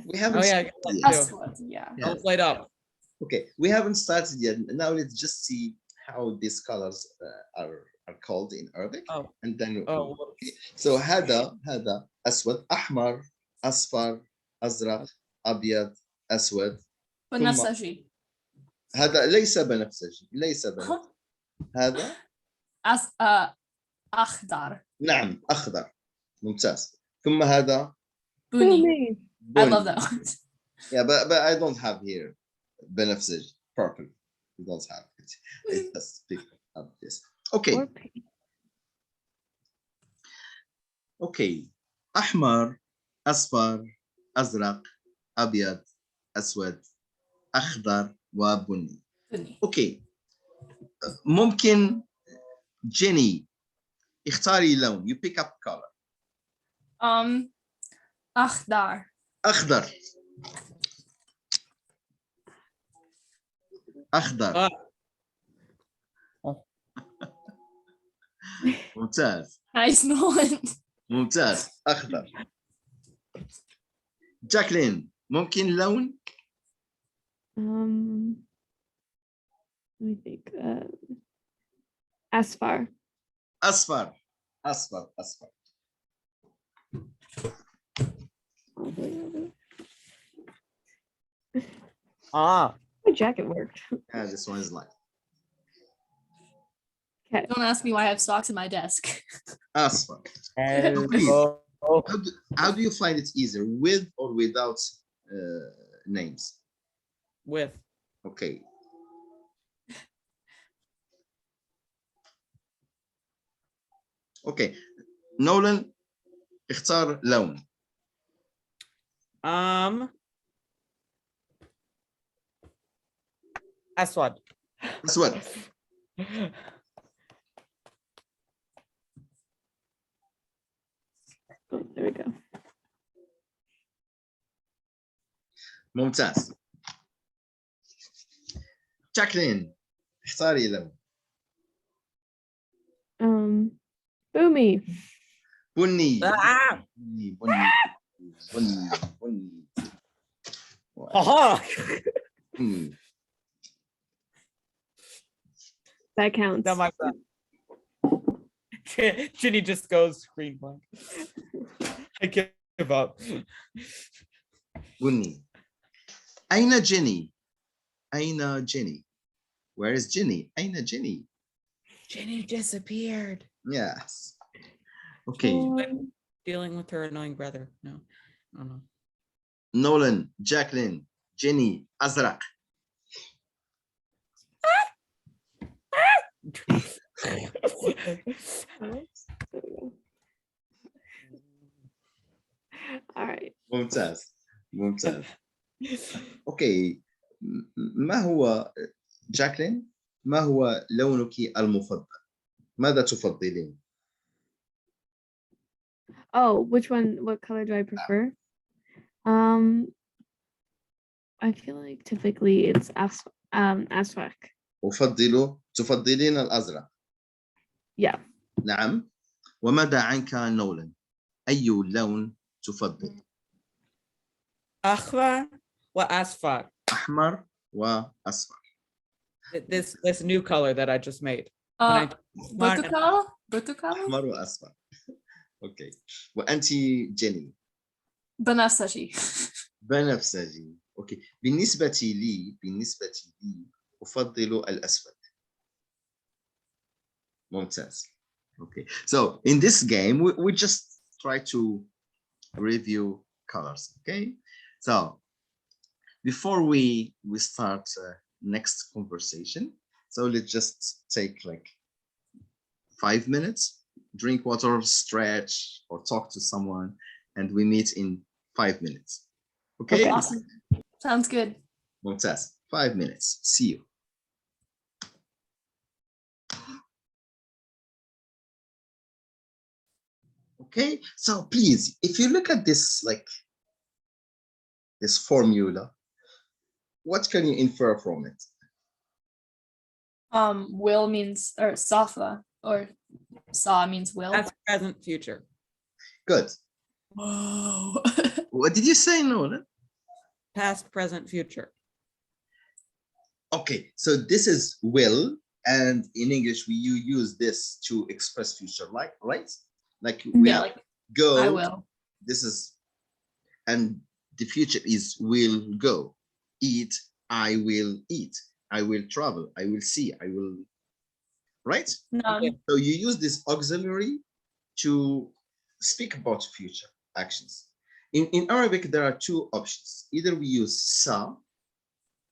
We haven't Oh yeah, started I yet. got That's that what, yeah. Yeah. Let's light up. Okay, we haven't started yet. Now let's just see how these colors are called in Arabic. Oh. And then Oh. okay. So هذا أسود أحمر أصفر أزرق أبيض أسود. بنفسجي. هذا ليس بنفسجي. ليس بنفسجي. هذا أخضر. نعم أخضر. ممتاز. ثم هذا بني. I بني. love that one. Yeah, but I don't have here بنفسجي. Purple. We don't have it. I just pick up this. Okay. Or pink. Okay. أحمر أصفر أزرق أبيض أسود أخضر وبني. أوكي ممكن جيني اختاري لون. You pick up color. أخضر. أخضر. أخضر. ممتاز. Nice, Nolan. ممتاز أخضر. جاكلين ممكن لون؟ Let me think. Asfar. أصفر. أصفر. أصفر. My jacket worked. This one is light. Okay. Don't ask me why I have socks in my desk. أصفر. How do you find it easier, with or without names? With. Okay. Okay. نولان اختار لون. أسود. أسود. Oh, there we go. ممتاز. جاكلين اختاري لون. Boomy. بني. Ah! بني. بني. بني. بني. بني. That counts. Not my friend. Ginny just goes screen blank. I give up. بني. أين جيني؟ أين جيني? Where is Ginny? أين جيني? Ginny disappeared. Yes. Okay. Dealing with her annoying brother. No, I don't know. Nolan, Jacqueline, Ginny, أزرق. All right. ممتاز. ممتاز. Okay. ما هو جاكلين؟ ما هو لونك المفضل؟ ماذا تفضلين؟ Oh, which one? What color do I prefer? I feel like typically it's asfak. تفضلين الأزرق. Yeah. نعم. وماذا عنك نولان؟ أي لون تفضل؟ أخضر وأصفر. أحمر وأصفر. This new color that I just made. برتقال. أحمر وأصفر. أوكي. وأنت جيني؟ بنفسجي. بنفسجي. أوكي. بالنسبة لي أفضل الأسود. ممتاز. Okay. So in this game, we just try to review colors. Okay. So before we start next conversation, so let's just take like 5 minutes, drink water, stretch, or talk to someone, and we meet in 5 minutes. Okay. Awesome. Sounds good. ممتاز. 5 minutes. See you. Okay, so please, if you look at this, like this formula, what can you infer from it? Will means, or safa, or saw means will. That's present future. Good. Whoa. What did you say, Nolan? Past, present, future. Okay, so this is will, and in English we use this to express future, like right? Like we Yeah, have like go. I will. This is, and the future is will go. Eat, I will eat. I will travel. I will see. I will. Right? No. So you use this auxiliary to speak about future actions. In Arabic, there are two options. Either we use sa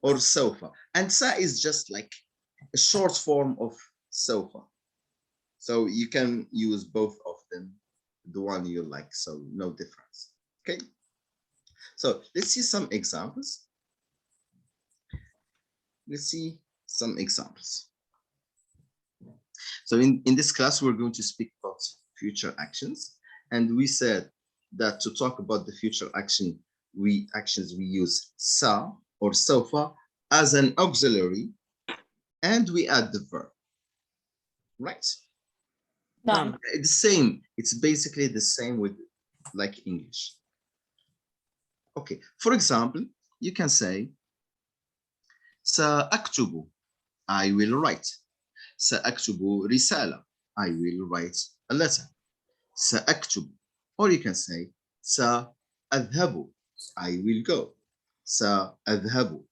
or sofa. And sa is just like a short form of sofa. So you can use both of them the one you like, so no difference. Okay, so let's see some examples. Let's see some examples. So in this class, we're going to speak about future actions. And we said that to talk about the future actions, we use sa or sofa as an auxiliary, and we add the verb, right? نعم. The same, it's basically the same with like English. Okay, for example, you can say, سأكتب, I will write. سأكتب رسالة, I will write a letter. سأكتب, or you can say سأذهب, I will go. سأذهب,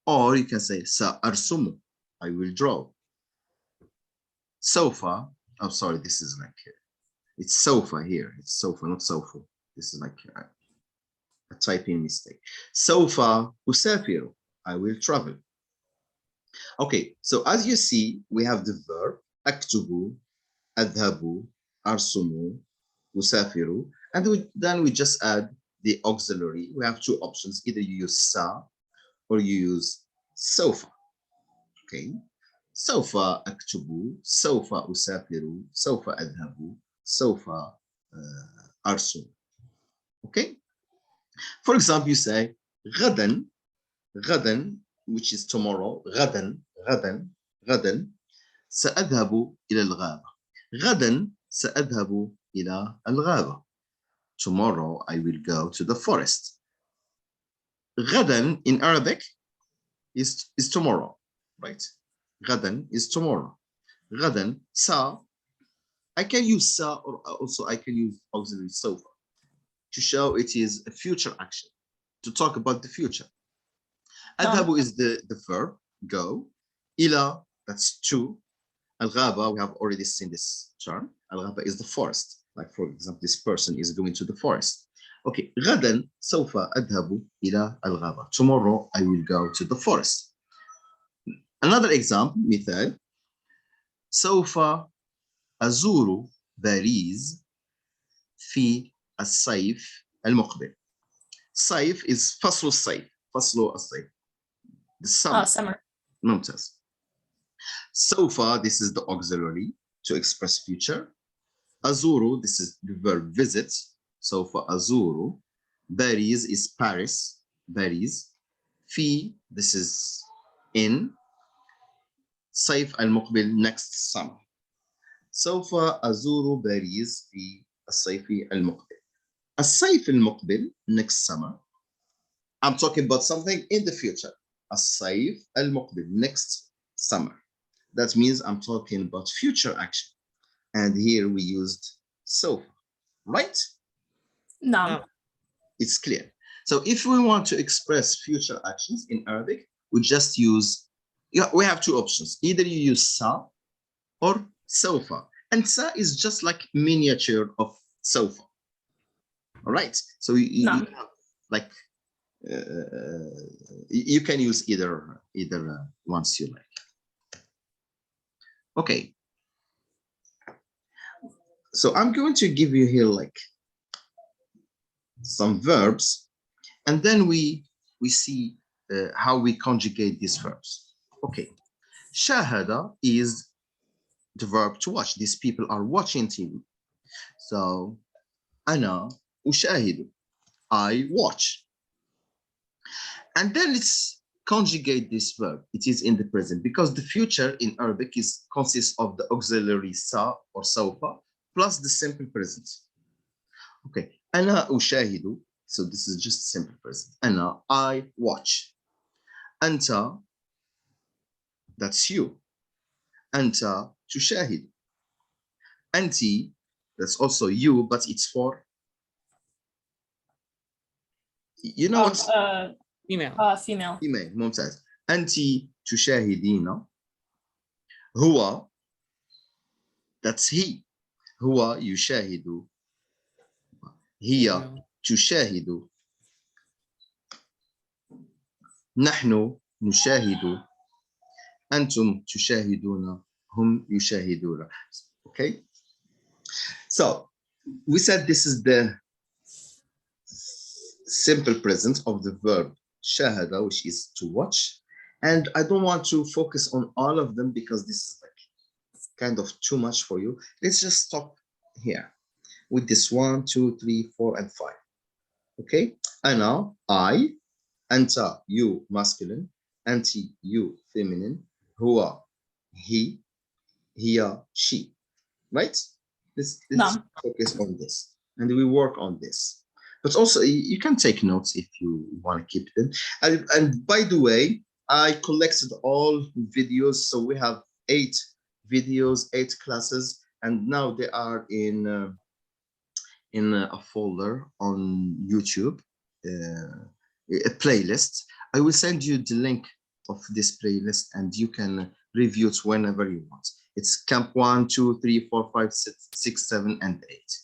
or you can say سأرسم, I will draw. Sofa, I'm sorry, this is like it's sofa here. It's sofa, not sofa. This is like a typing mistake. Sofa أسافر, I will travel. Okay, so as you see, we have the verb أكتب, أذهب, أرسم, أسافر, and then we just add the auxiliary. We have two options. Either you use sa or you use sofa. Okay, سوف أكتب, سوف أسافر, سوف أذهب, سوف أرسم. Okay, for example, you say غدا, غدا, which is tomorrow. غدا, غدا, غدا سأذهب إلى الغابة. غدا سأذهب إلى الغابة. Tomorrow I will go to the forest. غدا in Arabic is tomorrow, right? غدا is tomorrow. غدا sa, I can use sa, or also I can use auxiliary sofa to show it is a future action, to talk about the future. أذهب is the verb, go. إلى, that's to. الغابة, we have already seen this term. الغابة is the forest. Like for example, this person is going to the forest. Okay, غدا سوف أذهب إلى الغابة. Tomorrow I will go to the forest. Another example, مثال, سوف أزور باريس في الصيف المقبل. صيف is فصل الصيف. فصل الصيف. The summer. Summer. ممتاز. سوف, this is the auxiliary to express future. أزور, this is the verb visit. سوف أزور. باريس is Paris. باريس. في, this is in. صيف المقبل, next summer. سوف أزور باريس في الصيف المقبل. الصيف المقبل, next summer. I'm talking about something in the future. الصيف المقبل, next summer. That means I'm talking about future action. And here we used sofa, right? نعم. It's clear. So if we want to express future actions in Arabic, we just use, we have two options. Either you use sa or sofa. And sa is just like miniature of sofa. All right. So you have like, you can use either once you like. Okay. So I'm going to give you here like some verbs, and then we see how we conjugate these verbs. Okay. Shahada is the verb to watch. These people are watching TV. So أنا أشاهد, I watch. And then let's conjugate this verb. It is in the present because the future in Arabic consists of the auxiliary sa or sofa plus the simple present. Okay. أنا أشاهد. So this is just simple present. أنا, I watch. أنت, that's you. أنت تشاهد. أنتِ, that's also you, but it's for, you know what? Female. Female. female. ممتاز. أنتِ تشاهدين. هو, that's he. هو يشاهد. هي تشاهد. نحن نشاهد. أنتم تشاهدون. هم يشاهدون. Okay. So we said this is the simple present of the verb shahada, which is to watch. And I don't want to focus on all of them because this is like kind of too much for you. Let's just stop here with this 1, 2, 3, 4, and 5. Okay? Ana, I, anta, you, masculine, anti, you, feminine, huwa, he, hiya, she. Right? Let's Naam. focus on this. And we work on this. But also, you can take notes if you want to keep them. And by the way, I collected all videos. So we have 8 videos, 8 classes, and now they are in a folder on YouTube, a playlist. I will send you the link of this playlist, and you can review it whenever you want. It's Camp 1, 2, 3, 4, 5, 6, 7, and 8.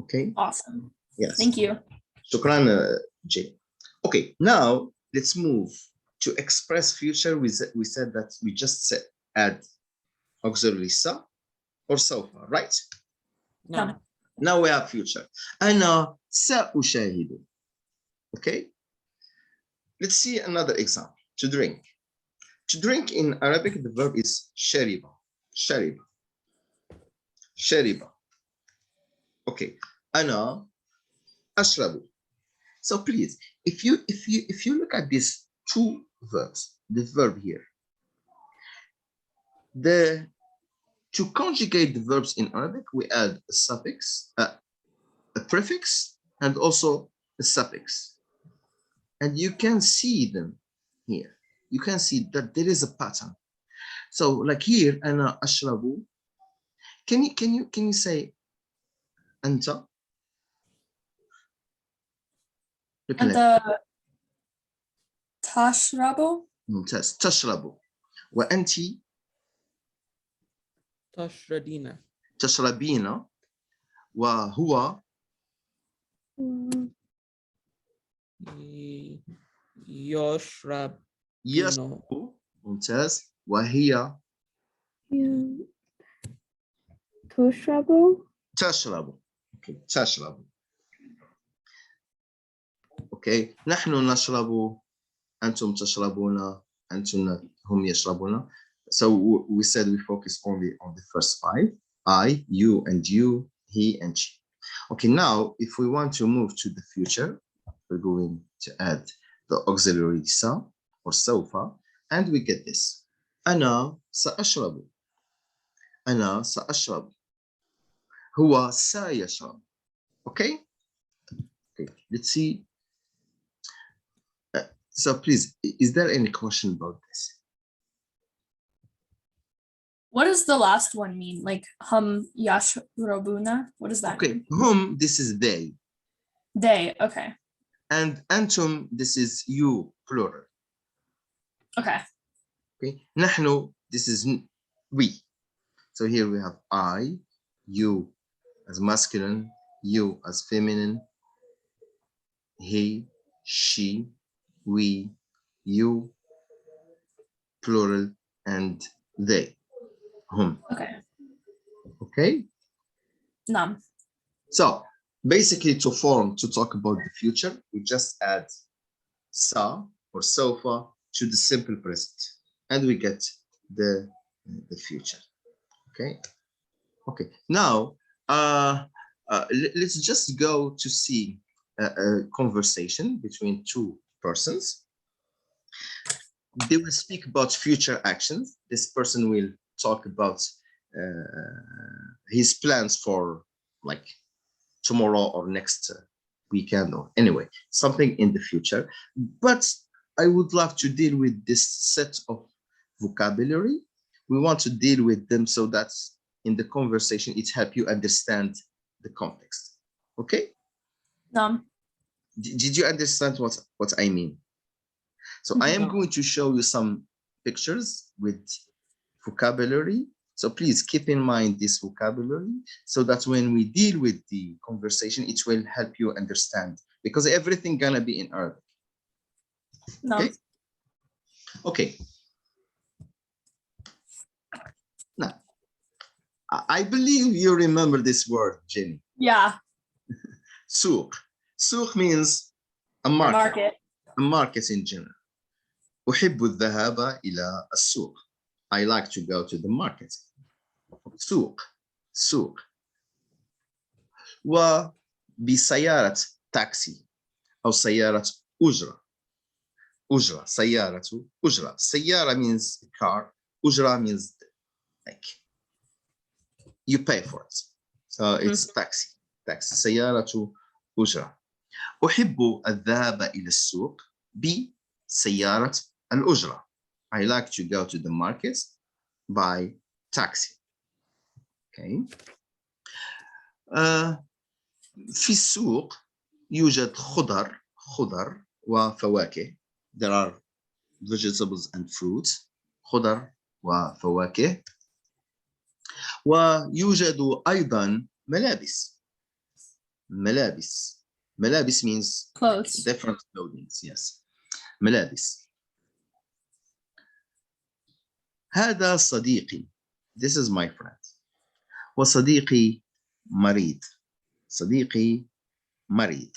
Okay. Awesome. Yes. Thank you. Shukran, Jay. Okay, now let's move to express future. We said that we just add auxiliary sa or sofa, right? No. Now we have future. أنا سأشاهد. Okay. Let's see another example. To drink. To drink in Arabic, the verb is shariba. Shariba. Shariba. Okay. أنا أشرب. So please, if you look at these 2 verbs, the verb here, to conjugate the verbs in Arabic, we add a suffix, a prefix, and also a suffix. And you can see them here. You can see that there is a pattern. So like here, ana ashrabu. Can you say anta? أنت تشرب ممتاز. تشرب. وأنت تشردين. تشربين. وهو يشرب. يشرب. ممتاز. وهي تشرب. تشرب. Okay. تشرب. Okay. نحن نشرب. أنتم تشربون. أنتم هم يشربون. So we said we focus only on the first 5. I, you, and you, he, and she. Okay, now if we want to move to the future, we're going to add the auxiliary sa or sofa, and we get this. أنا سأشرب. أنا سأشرب. هو سيشرب. Okay? Okay, let's see. So please, is there any question about this? What does the last one mean? Like hum yashrabuna? What does that Okay, mean? whom, this is they. They. Okay. And antum, this is you, plural. Okay. Okay, نحن, this is we. So here we have I, you as masculine, you as feminine, he, she, we, you, plural, and they, whom. Okay. Okay? Nam. So basically to talk about the future, we just add sa or sofa to the simple present, and we get the future. Okay. Okay. Now, let's just go to see a conversation between 2 persons. They will speak about future actions. This person will talk about his plans for like tomorrow or next weekend, or anyway, something in the future. But I would love to deal with this set of vocabulary. We want to deal with them so that in the conversation, it helps you understand the context. Okay? Nam. Did you understand what I mean? So I am No. going to show you some pictures with vocabulary. So please keep in mind this vocabulary so that when we deal with the conversation, it will help you understand, because everything gonna be in Arabic. Nam. Okay. Okay. Now, I believe you remember this word, Jenny. Yeah. Souk. Souk means a market. Market. A market in general. أحب الذهاب إلى السوق. I like to go to the market. سوق. سوق. وبسيارة تاكسي أو سيارة أجرة. أجرة. سيارة أجرة. سيارة means car. أجرة means like you pay for it. So it's taxi. Taxi. سيارة أجرة. أحب الذهاب إلى السوق بسيارة الأجرة. I like to go to the market by taxi. Okay. في السوق يوجد خضر وفواكه. There are vegetables and fruits. خضر وفواكه. ويوجد أيضا ملابس. ملابس means Clothes. different clothings. Yes. ملابس. هذا صديقي. This is my friend. وصديقي مريض. صديقي مريض.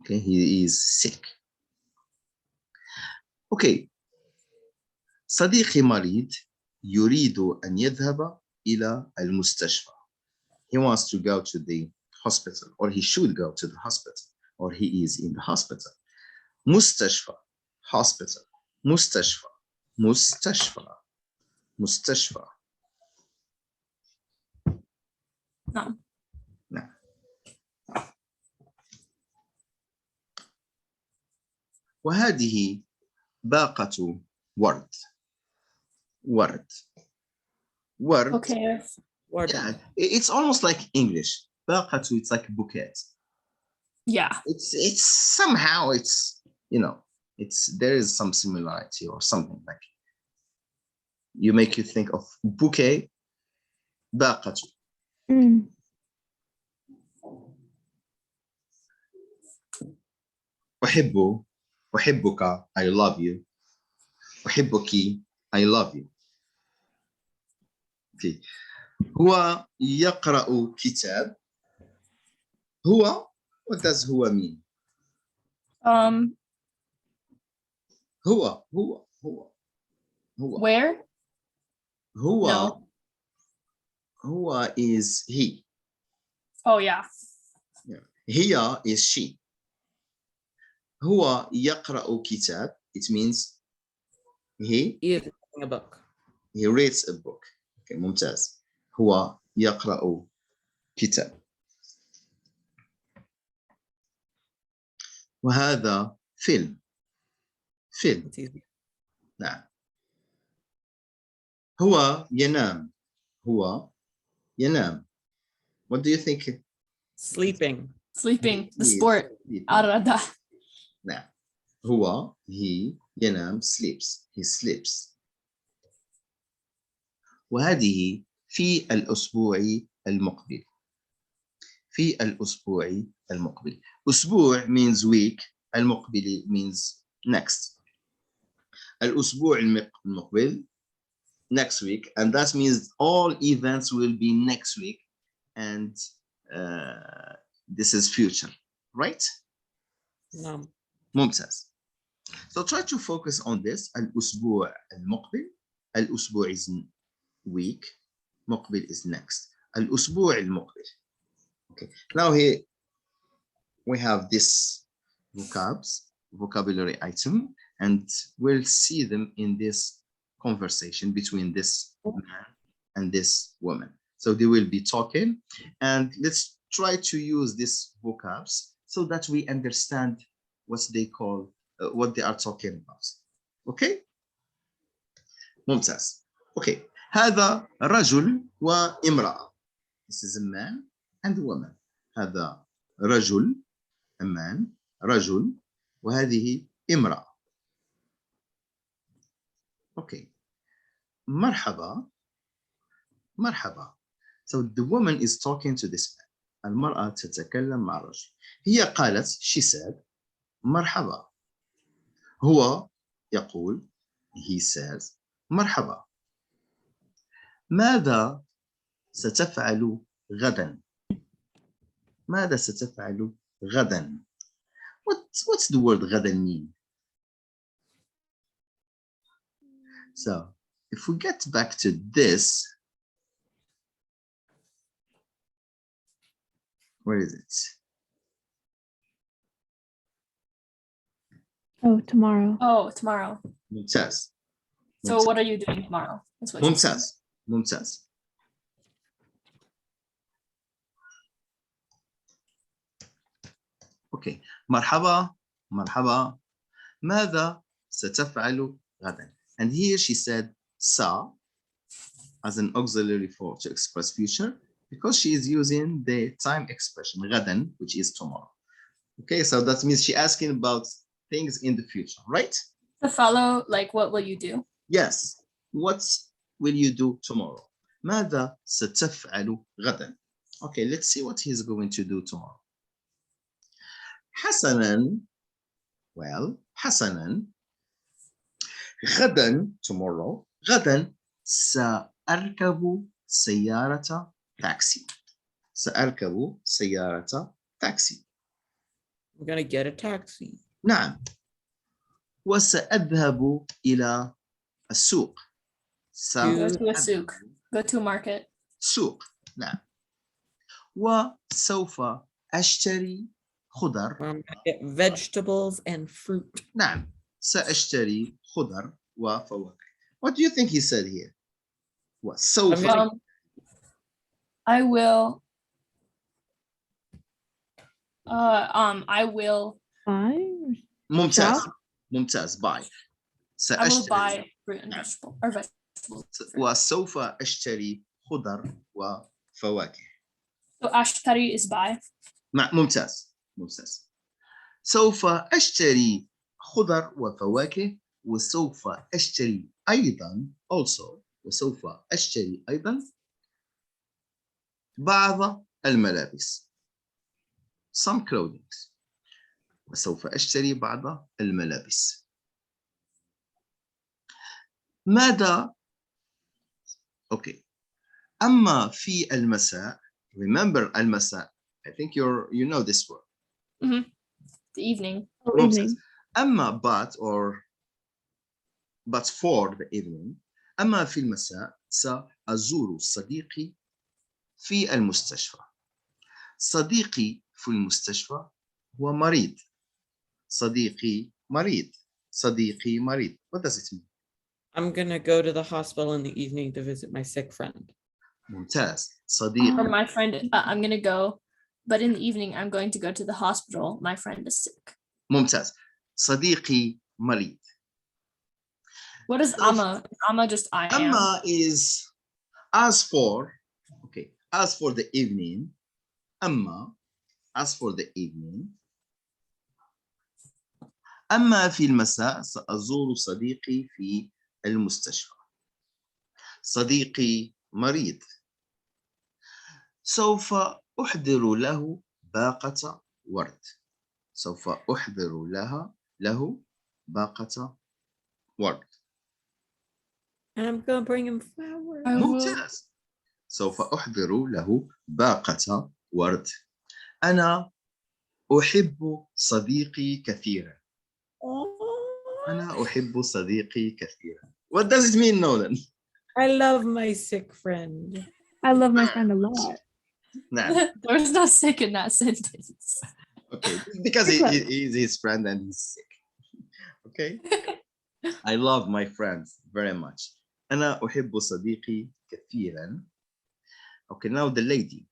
Okay, he is sick. Okay. صديقي مريض يريد أن يذهب إلى المستشفى. He wants to go to the hospital, or he should go to the hospital, or he is in the hospital. مستشفى. Hospital. مستشفى. مستشفى. مستشفى. نعم. نعم. وهذه باقة ورد. ورد. ورد. Okay. Yeah, it's almost like English. باقة, it's like bouquet. Yeah. It's somehow it's, you know, there is some similarity or something like you make you think of bouquet. باقة. أحبك. I love you. أحبك. I love you. Okay. هو يقرأ كتاب. هو, what does هو mean? هو. Where? هو. No. هو is he. Oh yeah. Yeah. هي is she. هو يقرأ كتاب. It means he is reading a book. He reads a book. Okay, ممتاز. هو يقرأ كتاب. وهذا فيلم. نعم. هو ينام. What do you think? Sleeping. The sport. أرادة. نعم. he ينام, sleeps. He sleeps. وهذه في الأسبوع المقبل. في الأسبوع المقبل. أسبوع means week. المقبل means next. الأسبوع المقبل, next week, and that means all events will be next week, and this is future, right? No. ممتاز. So try to focus on this. الأسبوع المقبل. الأسبوع is week. مقبل is next. الأسبوع المقبل. Okay. Now here we have this vocabulary item, and we'll see them in this conversation between this man and this woman. So they will be talking, and let's try to use these vocabs so that we understand what they call, what they are talking about. Okay? ممتاز. Okay. هذا رجل وامرأة. This is a man and a woman. هذا رجل, a man, رجل, وهذه امرأة. Okay. مرحبا. So the woman is talking to this man. المرأة تتكلم مع الرجل. هي قالت, she said, مرحبا. هو يقول, he says, مرحبا. ماذا ستفعل غدا. ماذا ستفعل غدا? What's the word غدا mean? So if we get back to this, where is it? Oh, tomorrow. Oh, tomorrow. ممتاز. So what are you doing tomorrow? That's what you said. ممتاز. ممتاز. Okay. مرحبا. مرحبا. ماذا ستفعل غدا? And here she said sa as an auxiliary for to express future because she is using the time expression غدا, which is tomorrow. Okay, so that means she asking about things in the future, right? To follow, like, what will you do? Yes. What will you do tomorrow? ماذا ستفعل غدا? Okay, let's see what he's going to do tomorrow. حسنا. Well, حسنا. غدا, tomorrow. غدا سأركب سيارة تاكسي. سأركب سيارة تاكسي. I'm gonna get a taxi. نعم. وسأذهب إلى السوق. Go to a souk. Go to a market. سوق. نعم. وسوف أشتري خضر. I'm gonna get vegetables and fruit. نعم. سأشتري خضر وفواكه. What do you think he said here? وسوف. I will. I will. Buy? ممتاز. Shop? ممتاز. Buy. I will سأشتري. buy fruit and vegetable or vegetables. وسوف أشتري خضر وفواكه. So ashtari is buy. ممتاز. ممتاز. سوف أشتري خضر وفواكه وسوف أشتري أيضا also وسوف أشتري أيضا بعض الملابس. Some clothing. وسوف أشتري بعض الملابس. ماذا؟ Okay. أما في المساء. Remember المساء. I think you know this word. Mm-hmm. The evening. Oh, evening. أما but for the evening. أما في المساء سأزور صديقي في المستشفى. صديقي في المستشفى هو مريض. صديقي مريض. صديقي مريض. What does it mean? I'm gonna go to the hospital in the evening to visit my sick friend. ممتاز. صديقي. Or my friend, I'm gonna go, but in the evening I'm going to go to the hospital. My friend is sick. ممتاز. صديقي مريض. What is amma? Is amma just I am? أما is as for. Okay. As for the evening. أما as for the evening. أما في المساء سأزور صديقي في المستشفى. صديقي مريض. سوف أحضر له باقة ورد. سوف أحضر له باقة ورد. And I'm gonna bring him flowers. ممتاز. سوف أحضر له باقة ورد. أنا أحب صديقي كثيرا. أنا أحب صديقي كثيرا. What does it mean, Nolan? I love my sick friend. I love my friend a lot. نعم. There's no sick in that sentence. Okay, because he's his friend and he's sick. Okay. I love my friends very much. أنا أحب صديقي كثيرا. Okay, now the lady.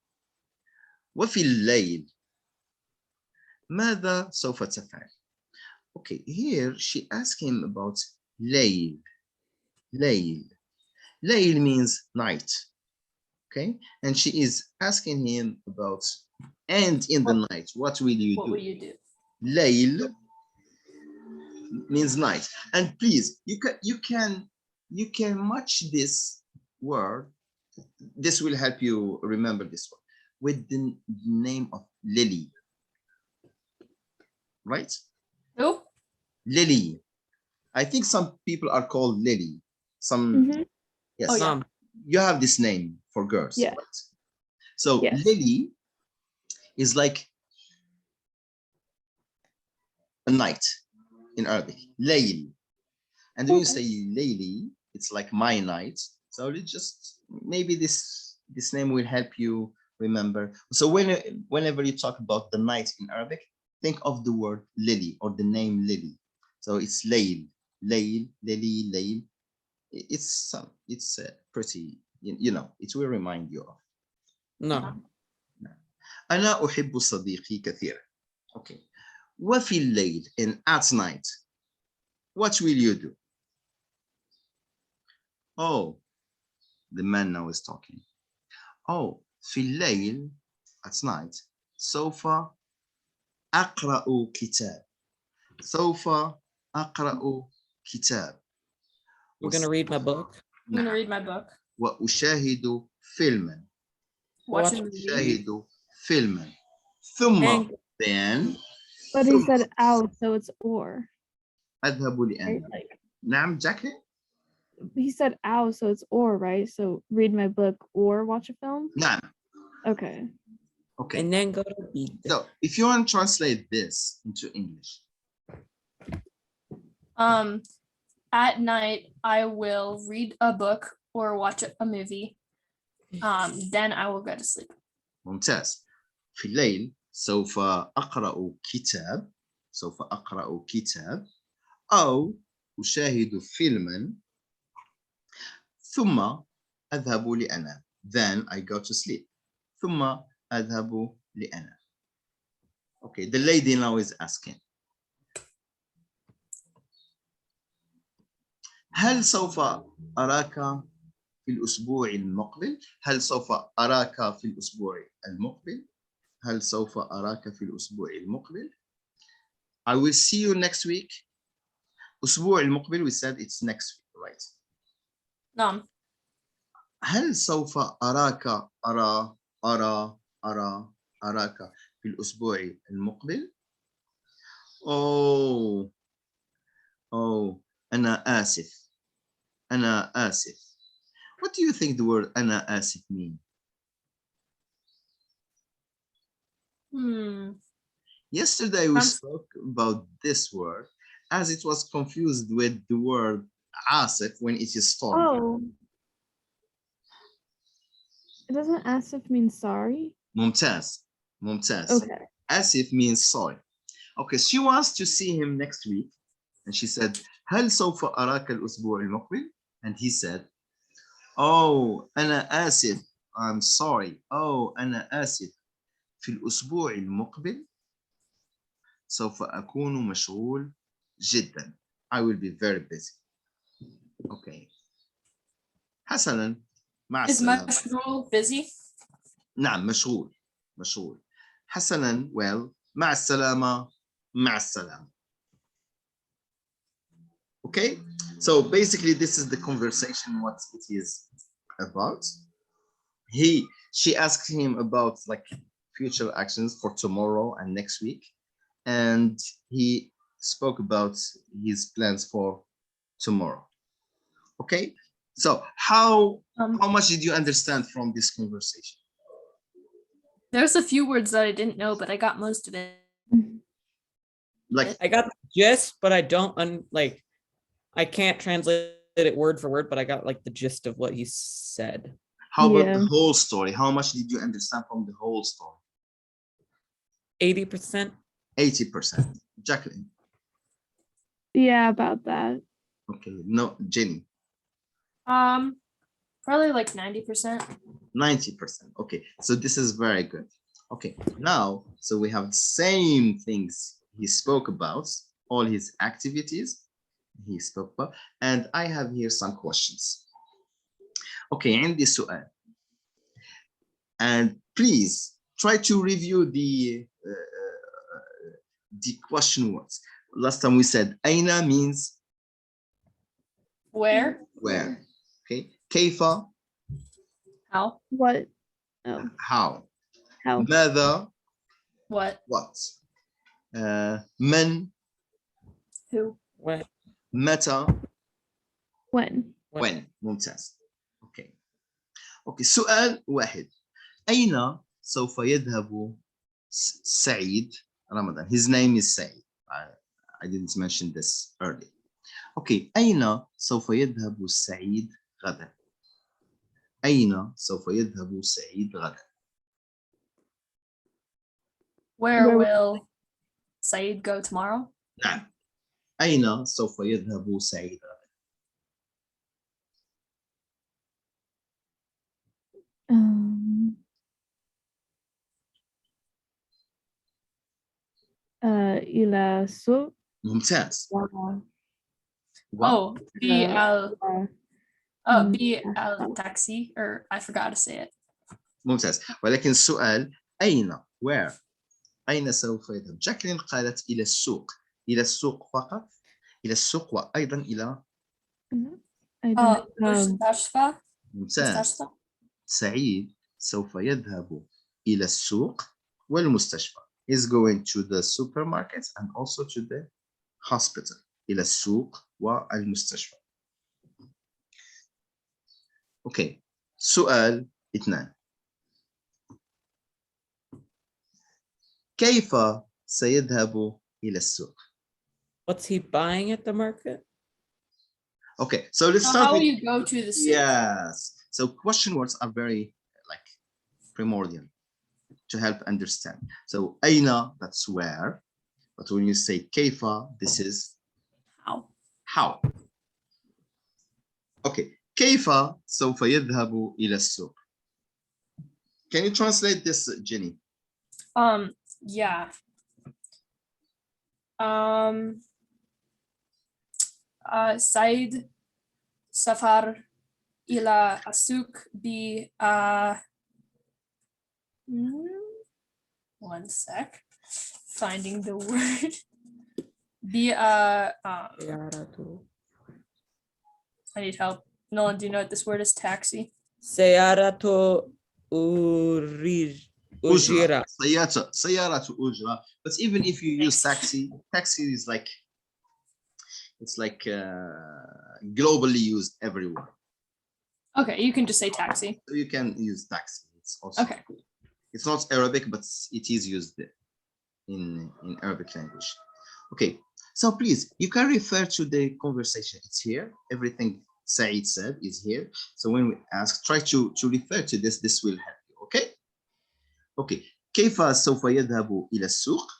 وفي الليل ماذا سوف تفعل? Okay, here she asked him about ليل. ليل. ليل means night. Okay, and she is asking him about and in the night. What will you do? What will you do? ليل means night. And please, you can match this word. This will help you remember this one with the name of Lily. Right? Who? Lily. I think some people are called Lily. Some yes. Oh, yeah. You have this name for girls. Yeah. Right? So Yes. Lily is like a night in Arabic. Layl. And when you say Layli, it's like my night. So let's just maybe this name will help you remember. So whenever you talk about the night in Arabic, think of the word Lily or the name Lily. So it's Layl, Layl, Lily, Layl. It's pretty, you know, it will remind you of. No. أنا أحب صديقي كثيرا. Okay. وفي الليل, and at night, what will you do? Oh, the man now is talking. Oh, في الليل, at night, سوف أقرأ كتاب. سوف أقرأ كتاب. I'm gonna read my book. I'm gonna read my book. وأشاهد فيلما. Watch a movie. أشاهد فيلما. ثم And then But he said out, so it's or. أذهب Right? لأنا. Like نعم Jacqueline? he said out, so it's or, right? So read my book or watch a film. نعم. Okay. Okay. and then go to bed. So if you want to translate this into English. At night I will read a book or watch a movie. Then I will go to sleep. ممتاز. في الليل سوف أقرأ كتاب. سوف أقرأ كتاب أو أشاهد فيلما ثم أذهب لأنام. Then I go to sleep. ثم أذهب لأنام. Okay, the lady now is asking. هل سوف أراك في الأسبوع المقبل؟ هل سوف أراك في الأسبوع المقبل؟ هل سوف أراك في الأسبوع المقبل؟ I will see you next week. أسبوع المقبل, we said it's next week, right? نعم. هل سوف أراك أراك في الأسبوع المقبل؟ Oh, أنا آسف. أنا آسف. What do you think the word أنا آسف mean? Yesterday we spoke about this word as it was confused with the word asif when it is stormy. Oh. It doesn't asif mean sorry? ممتاز. Okay. Asif means sorry. Okay, she wants to see him next week. And she said, هل سوف أراك الأسبوع المقبل? And he said, oh, أنا آسف. I'm sorry. Oh, أنا آسف. في الأسبوع المقبل سوف أكون مشغول جدا. I will be very busy. Okay. حسنا مع السلامة. Is مشغول busy? نعم مشغول. حسنا, well, مع السلامة. Okay, so basically this is the conversation, what it is about. She asked him about like future actions for tomorrow and next week, and he spoke about his plans for tomorrow. Okay, so how much did you understand from this conversation? There's a few words that I didn't know, but I got most of it. Like I got the gist, but I don't I can't translate it word for word, but I got like the gist of what he said. how about the whole story? How much did you understand from the whole story? 80%. 80%. Jacqueline. Yeah, about that. Okay, no, Jenny. Probably like 90%. 90%. Okay, so this is very good. Okay, now, so we have the same things he spoke about, all his activities he spoke about, and I have here some questions. Okay, عندي سؤال. And please try to review the question words. Last time we said أين means Where? Okay, كيف, How? What? Oh, how, how? ماذا, What? من, Who? When? متى, When? when. ممتاز. Okay. اوكي سؤال واحد. اين سوف يذهب سعيد رمضان? His name is Said. I didn't mention this earlier. اوكي اين سوف يذهب سعيد غدا؟ اين سوف يذهب سعيد غدا؟ Where Where will Saeed go tomorrow? نعم. اين سوف يذهب سعيد غدا؟ um, إلى السوق. ممتاز. Oh, Mm. BL taxi, or I forgot to say it. ممتاز. ولكن السؤال أين؟ where؟ أين سوف يذهب؟ جاكلين قالت إلى السوق. إلى السوق فقط، إلى السوق وأيضا إلى أيضا مستشفى. ممتاز. سعيد سوف يذهب إلى السوق والمستشفى. He's going to the supermarket and also to the hospital. إلى السوق والمستشفى. أوكي. سؤال 2. كيف سيذهب إلى السوق؟ What's he buying at the market? Okay, so let's So start how will with, you go to the souk? yes. So question words are very like primordial to help understand. So أين, that's where, but when you say كيف, this is How? how. Okay, كيف سوف يذهب إلى السوق? Can you translate this, Jenny? Yeah. Said سافر إلى السوق ب one sec, finding the word. I need help. Nolan, do you know what this word is? Taxi. سيارة أجرة. سيارة أجرة. But even if you use taxi is like, it's like globally used everywhere. Okay, you can just say taxi. So you can use taxi. It's also Okay. It's not Arabic, but it is used in Arabic language. Okay, so please, you can refer to the conversation. It's here. Everything Said said is here. So when we ask, try to refer to this. This will help you. Okay. Okay. كيف سوف يذهب إلى السوق؟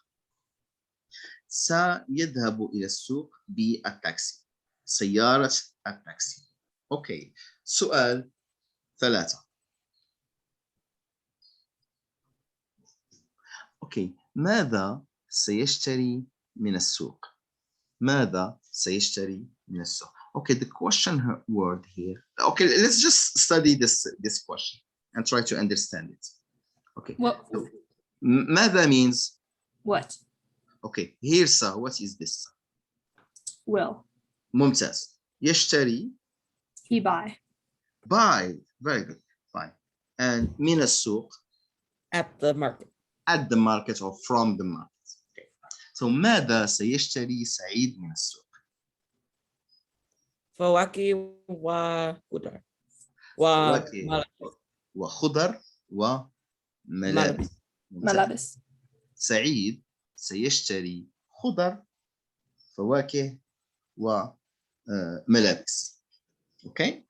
سيذهب إلى السوق بالتاكسي. سيارة التاكسي. Okay. سؤال 3. اوكي ماذا سيشتري من السوق؟ ماذا سيشتري من السوق؟ Okay, the question word here. Okay, let's just study this question and try to understand it. Okay. What? So, ماذا means What? okay, here sir, what is this? Will. ممتاز. يشتري. He buy. Buy. Very good. Fine. And من السوق. At the market. At the market or from the market. Okay. So ماذا سيشتري سعيد من السوق؟ فواكه وخضر. فواكه وخضر وملابس. ملابس. سعيد سيشتري خضر فواكه وملابس. Okay.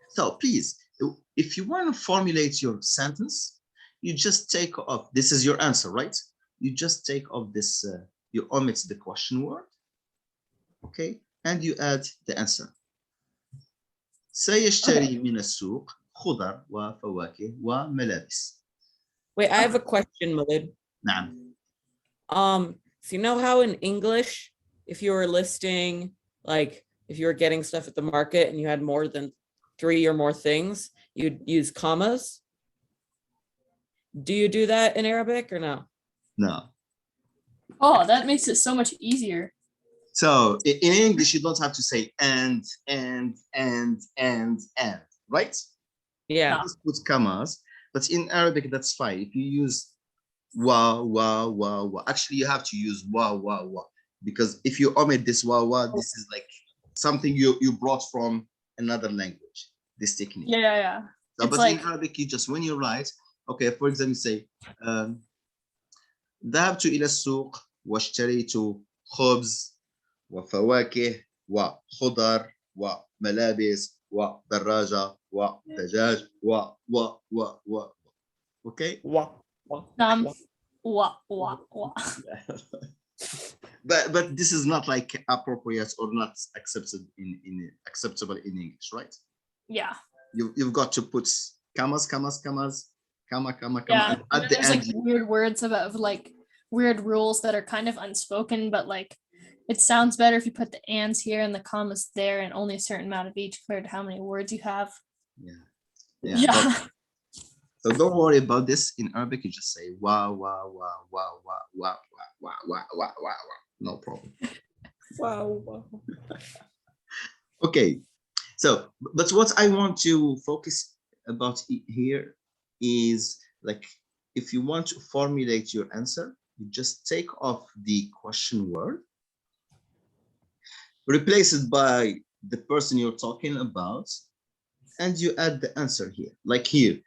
So please, if you want to formulate your sentence, you just take off. This is your answer, right? You just take off this. You omit the question word. Okay, and you add the answer. سيشتري من السوق خضر وفواكه وملابس. Wait, I have a question, Malid. نعم. So you know how in English, if you were listing, like if you were getting stuff at the market and you had more than 3 or more things, you'd use commas. Do you do that in Arabic or no? No. Oh, that makes it so much easier. So in English, you don't have to say and, right? Yeah. No. Just put commas, but in Arabic, that's fine. If you use wa, actually you have to use wa, because if you omit this wa, this is like something you brought from another language, this technique. Yeah. So, It's but like- in Arabic, you just when you write, okay, for example, say, ذهبت إلى السوق واشتريت خبز وفواكه وخضر وملابس ودراجة ودجاج و okay. Wa. But this is not like appropriate or not accepted in acceptable in English, right? Yeah. You've got to put commas, comma, Yeah. and at the There's like end. weird words of like weird rules that are kind of unspoken, but like it sounds better if you put the ands here and the commas there and only a certain amount of each compared to how many words you have. Yeah. So don't worry about this. In Arabic, you just say wow. No problem. Wow. Okay. So, but what I want to focus about here is like, if you want to formulate your answer, you just take off the question word, replace it by the person you're talking about, and you add the answer here. Like here,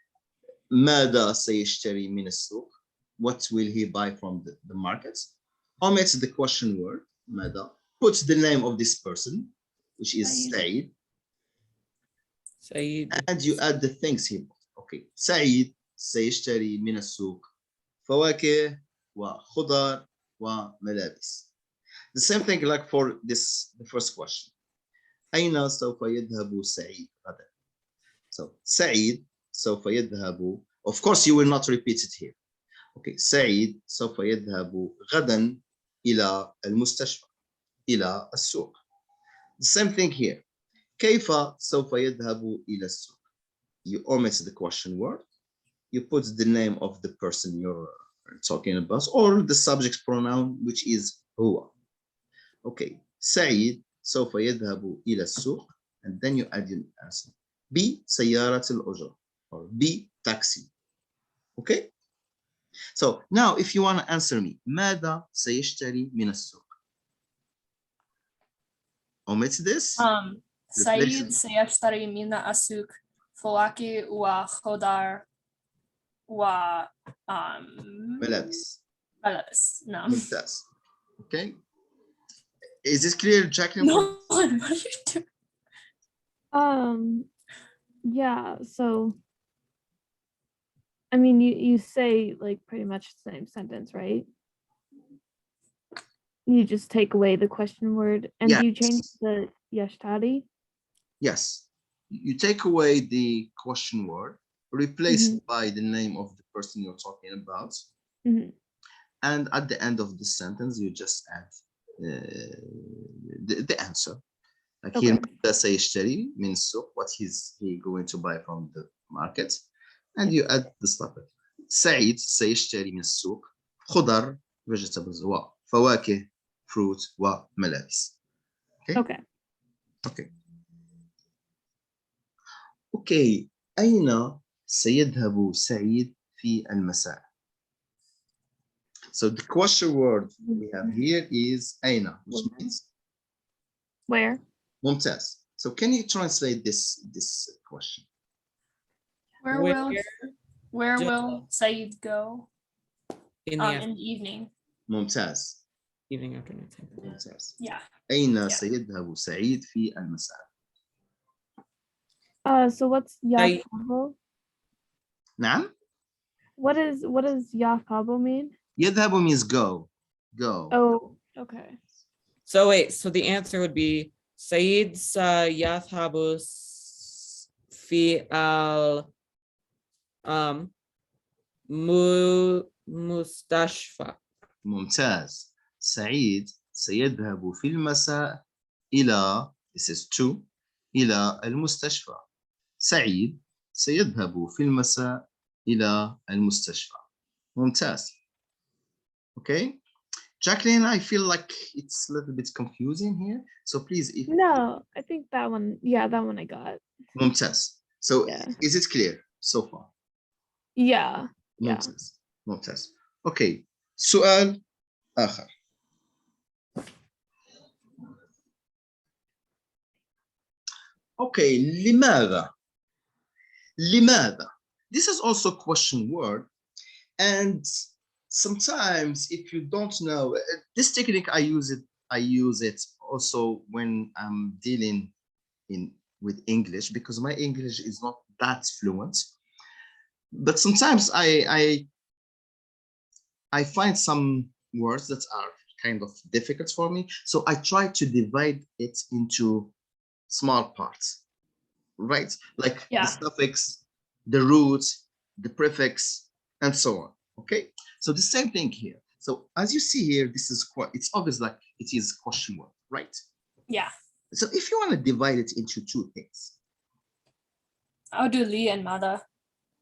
ماذا سيشتري من السوق? What will he buy from the markets? Omit the question word, ماذا. Put the name of this person, which is Said. And you add the things here. Okay. سعيد سيشتري من السوق فواكه وخضار وملابس. The same thing like for this, the first question. أين سوف يذهب سعيد غدا? So سعيد سوف يذهب. Of course, you will not repeat it here. Okay. سعيد سوف يذهب غدا إلى المستشفى إلى السوق. The same thing here. كيف سوف يذهب إلى السوق? You omit the question word. You put the name of the person you're talking about or the subject pronoun, which is هو. Okay. سعيد سوف يذهب إلى السوق, and then you add your answer. بسيارة الأجرة or بتاكسي. Okay. So now if you want to answer me, ماذا سيشتري من السوق? Omit this. سعيد سيشتري من السوق فواكه وخضار ملابس. No. ممتاز. Okay. Is this clear, Jacqueline? No, what are you doing? Yeah, so I mean you say like pretty much the same sentence, right? You just take away the question word and Yes. you change the yashtari. Yes. You take away the question word, replace it by the name of the person you're talking about. And at the end of the sentence, you just add the answer. Like here, سيشتري من السوق, what he going to buy from the market, and you add the stuff. سعيد سيشتري من السوق خضر, vegetables, وفواكه, fruit, وملابس. Okay. Okay. أين سيذهب سعيد في المساء? So the question word we have here is أين, which means where. ممتاز. So can you translate this question? Where will Saeed go in the evening? ممتاز. Evening, afternoon. ممتاز. Yeah. أين سيذهب سعيد في المساء? So what's yafabo? نعم. What does yafabo mean? يذهب means go. Oh, okay. So wait, so the answer would be Said sayadhabu fi al mustashfa. ممتاز. سعيد سيذهب في المساء إلى, this is to, إلى المستشفى. سعيد سيذهب في المساء إلى المستشفى. ممتاز. Okay. Jacqueline, I feel like it's a little bit confusing here. So please. No, I think that one, that one I got. ممتاز. So is it clear so far? Yeah. ممتاز. Okay. سؤال آخر. Okay. لماذا لماذا? This is also a question word. And sometimes if you don't know this technique, I use it also when I'm dealing with English, because my English is not that fluent. But sometimes I find some words that are kind of difficult for me. So I try to divide it into small parts, right? Like the suffix, the root, the prefix, and so on. Okay, so the same thing here. So as you see here, this is quite, it's obvious like it is question word, right? Yeah. So if you want to divide it into two things, I'll do li and mada.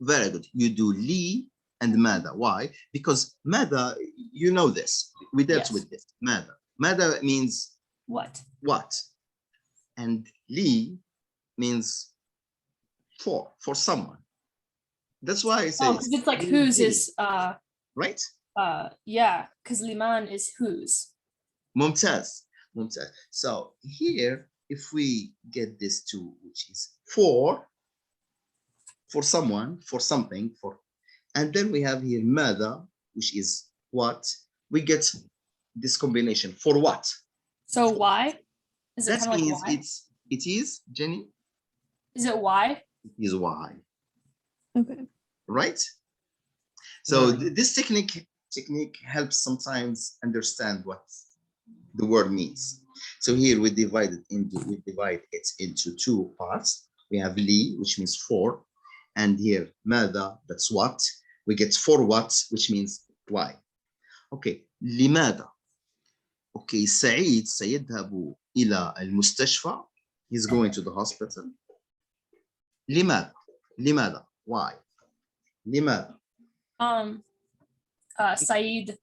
very good. You do li and mada. Why? Because mada, you know this. We dealt with this. Mada. Mada means what? What? And li means for someone. That's why I say because it's like whose is right? yeah, because liman is whose. Mumtaz. Mumtaz. So here, if we get this to which is for someone, for something, for, and then we have here mada, which is what, we get this combination for what. So why? Is it That kind of means like why? it is, Jenny? Is it why? It is why. Okay. Right? So Yeah. this technique helps sometimes understand what the word means. So here we divide it into two parts. We have li, which means for, and here mada, that's what. We get for what, which means why. Okay, لماذا. Okay, سعيد سيذهب إلى المستشفى. He's going to the hospital. لماذا. لماذا. Why. لماذا. Saeed.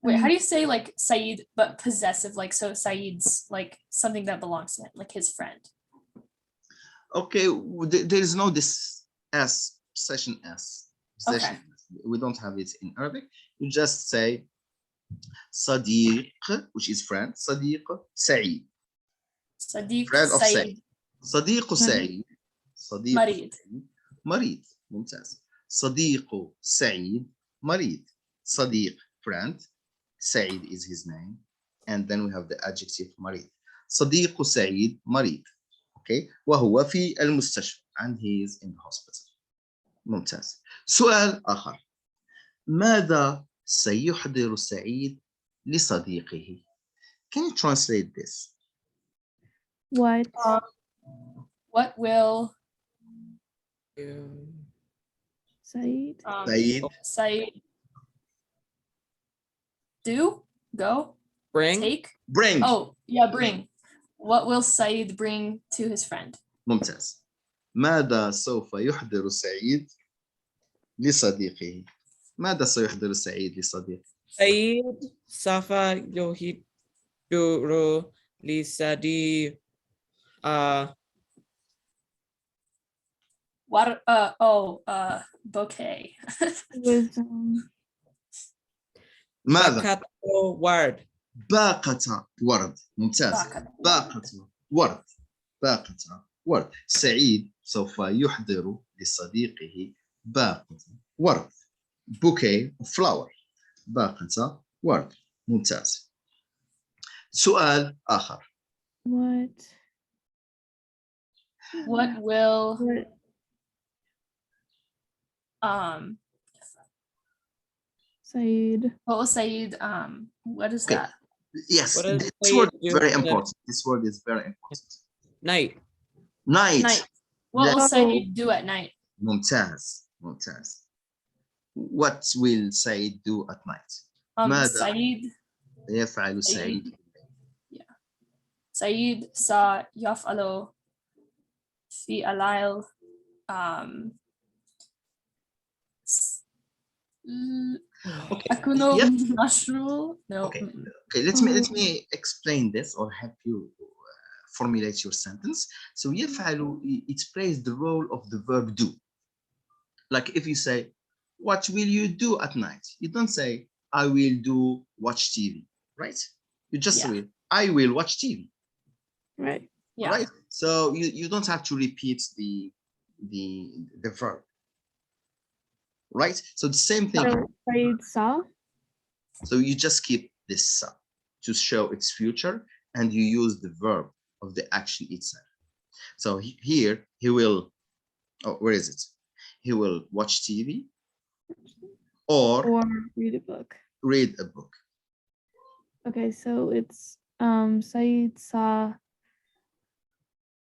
Wait, how do you say like Saeed but possessive? Like, so Saeed's like something that belongs to him, like his friend. Okay, there is no this S, session S. Session Okay. S. We don't have it in Arabic. You just say صديق, which is friend. صديق سعيد. Sadiq Friend of Saeed سعيد. صديق سعيد. صديق Marid. سعيد. مريض. ممتاز. صديق سعيد مريض. صديق, friend. سعيد is his name. And then we have the adjective مريض. صديق سعيد مريض. Okay, وهو في المستشفى, and he is in the hospital. ممتاز. سؤال آخر. ماذا سيحضر سعيد لصديقه? Can you translate this? What? What will Saeed? Saeed. Saeed do? Go? Bring. Take? Bring. Oh, yeah, bring. What will Saeed bring to his friend? ممتاز. ماذا سوف يحضر سعيد لصديقه؟ ماذا سيحضر سعيد لصديقه؟ سعيد سوف يحضر لصديق What bouquet. With ماذا؟ باقة ورد. باقة ورد. ممتاز. باقة ورد. باقة ورد. سعيد سوف يحضر لصديقه باقة ورد. bouquet of flower. باقة ورد. ممتاز. سؤال آخر. What will Saeed? What will Saeed what is that? Yes, What does this word Saeed is do very in the- important. This word is very important. Night. Night. Night. What will Saeed do at night? ممتاز. ممتاز. What will Saeed do at night? ماذا Saeed يفعل سعيد؟ Saeed سيفعل في الليل أكون مشروع. No. Okay, let me explain this or help you formulate your sentence. So يفعل, it plays the role of the verb do. Like if you say, what will you do at night? You don't say, I will do watch TV, right? You just say, I will watch TV. Right. Yeah. Right? So you don't have to repeat the verb, right? So the same thing. So Said saw. So you just keep this sa to show its future, and you use the verb of the action itself. So here he will, oh, where is it? He will watch TV or Read a book. read a book. Okay, so it's Said saw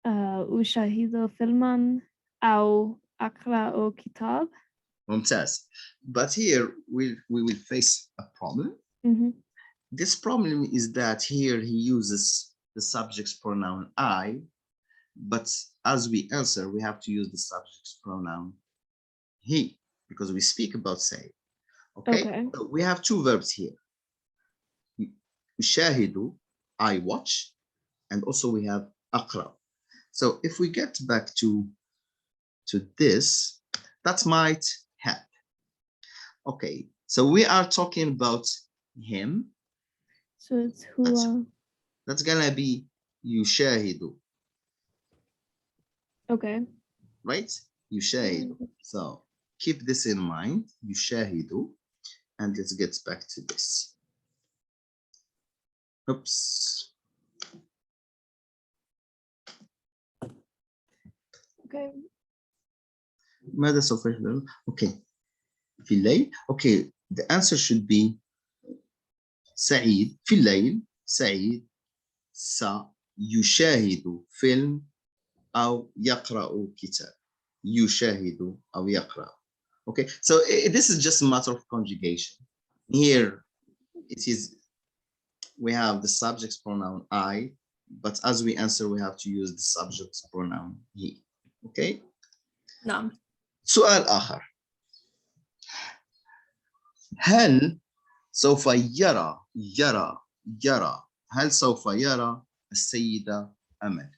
أشاهد فيلما أو أقرأ كتاب. ممتاز. But here we will face a problem. This problem is that here he uses the subject's pronoun I, but as we answer, we have to use the subject's pronoun he, because we speak about say. Okay? So we have two verbs here. يشاهد, I watch, and also we have أقرأ. So if we get back to this, that might help. Okay, so we are talking about him. So it's huwa. That's gonna be يشاهد. Okay. Right? يشاهد. So keep this in mind. يشاهد. And let's get back to this. Oops. Okay. ماذا سوف يفعل؟ Okay. في الليل. Okay, the answer should be سعيد في الليل. سعيد سيشاهد فيلم أو يقرأ كتاب. يشاهد أو يقرأ. Okay, so this is just a matter of conjugation. Here it is, we have the subject's pronoun I, but as we answer, we have to use the subject's pronoun he. Okay? نعم. سؤال آخر. هل سوف يرى هل سوف يرى السيدة أمل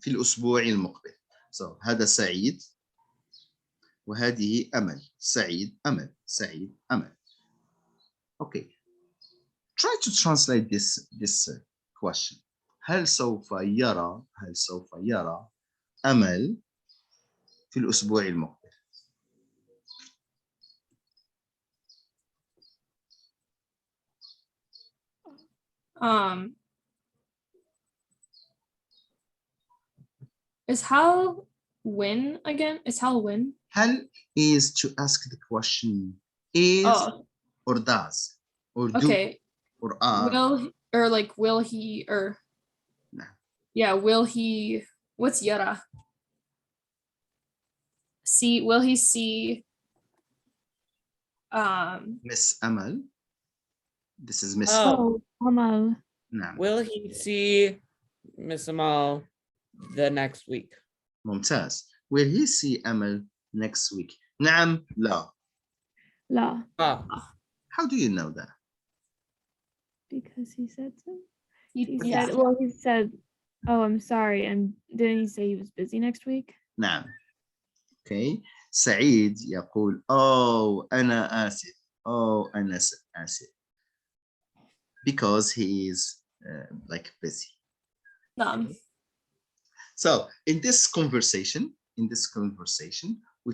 في الأسبوع المقبل؟ So هذا سعيد وهذه أمل. سعيد أمل. سعيد أمل. Okay. Try to translate this question. هل سوف يرى أمل في الأسبوع المقبل؟ Is Hal win again? Is Hal win? هل is to ask the question is or does or do Okay. or are. Will, or like will he, or No. Yeah, will he, what's yara? See, will he see Miss Amal. This is Miss. Oh, Amal. نعم. will he see Miss Amal the next week? ممتاز. Will he see Amal next week? نعم لا. La. How do you know that? Because he said so. He Said, well, he said, oh, I'm sorry. And didn't he say he was busy next week? نعم. Okay. سعيد يقول oh أنا آسف. Oh أنا آسف. Because he is like busy. So in this conversation, we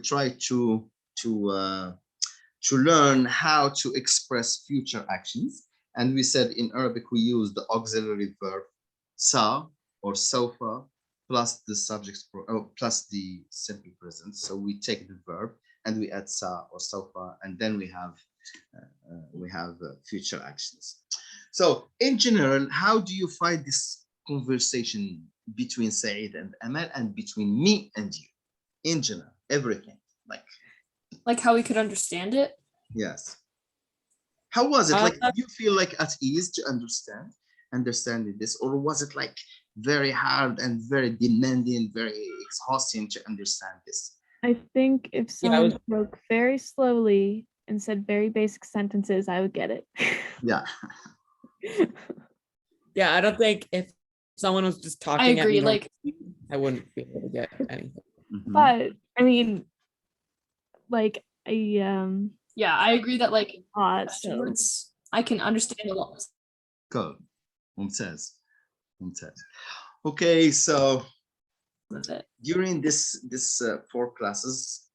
try to learn how to express future actions. And we said in Arabic, we use the auxiliary verb sa or sofa plus the subject plus the simple present. So we take the verb and we add sa or sofa, and then we have future actions. So in general, how do you find this conversation between Saeed and Amal and between me and you? In general, everything, like how we could understand it. Yes. How was it? Like, did you feel like at ease to understanding this, or was it like very hard and very demanding, very exhausting to understand this? I think if someone spoke very slowly and said very basic sentences, I would get it. Yeah. Yeah, I don't think if someone was just talking, I agree. I wouldn't be able to get anything. Mm-hmm. But I mean, like yeah, I agree that so. I can understand a lot. Cool. ممتاز. Okay, so of it. During this 4 classes,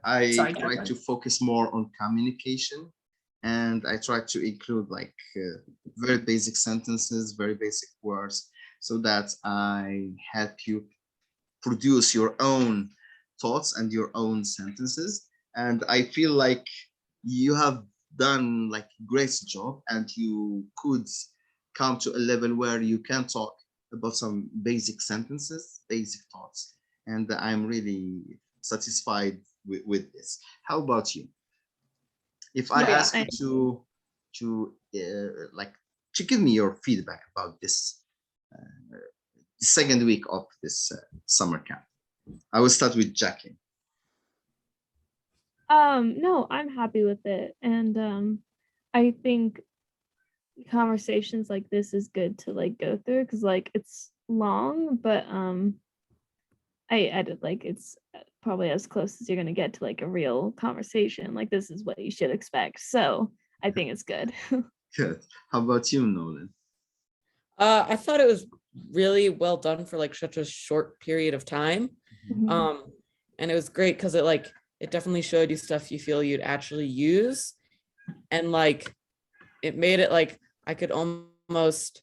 I Sorry, go try ahead. to focus more on communication, and I try to include like very basic sentences, very basic words, so that I help you produce your own thoughts and your own sentences. And I feel like you have done like great job, and you could come to a level where you can talk about some basic sentences, basic thoughts, and I'm really satisfied with this. How about you? If I Yeah, ask you to like to give me your feedback about this second week of this summer camp, I will start with Jackie. No, I'm happy with it. And I think conversations like this is good to like go through because like it's long, but I did like it's probably as close as you're gonna get to like a real conversation. Like this is what you should expect. So I think it's good. Good. How about you, Nolan? I thought it was really well done for like such a short period of time. Mhm. And it was great because it definitely showed you stuff you feel you'd actually use. And like it made it like I could almost,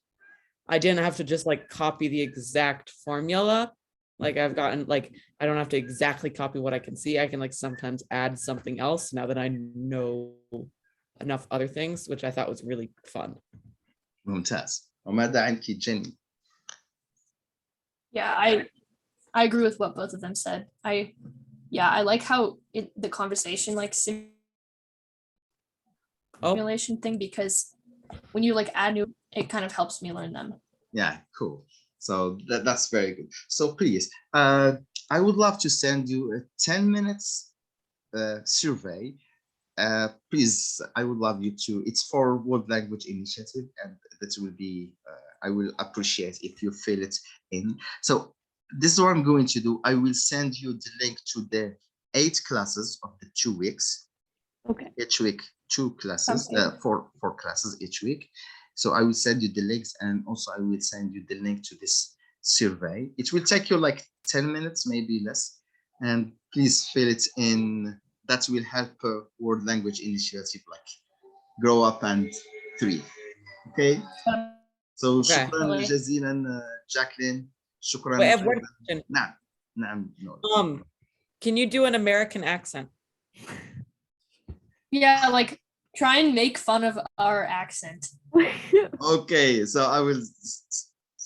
I didn't have to just like copy the exact formula. Like I've gotten like I don't have to exactly copy what I can see. I can like sometimes add something else now that I know enough other things, which I thought was really fun. ممتاز. وماذا عنك جيني؟ Yeah, I agree with what both of them said. I like how the conversation like Oh, simulation thing, because when you like add new, it kind of helps me learn them. Yeah, cool. So that's very good. So please, I would love to send you a 10 minutes survey. Please, I would love you to, it's for World Language Initiative, and that will be, I will appreciate if you fill it in. So this is what I'm going to do. I will send you the link to the 8 classes of the 2 weeks. Okay. Each week, 2 classes, Okay. 4 classes each week. So I will send you the links, and also I will send you the link to this survey. It will take you like 10 minutes, maybe less. And please fill it in. That will help World Language Initiative like grow up and thrive. Okay. So okay. شكرا جزيلا جاكلين. شكرا. Wait, I have one question. نعم. نعم. Can you do an American accent? Yeah, like try and make fun of our accent. Okay, so I will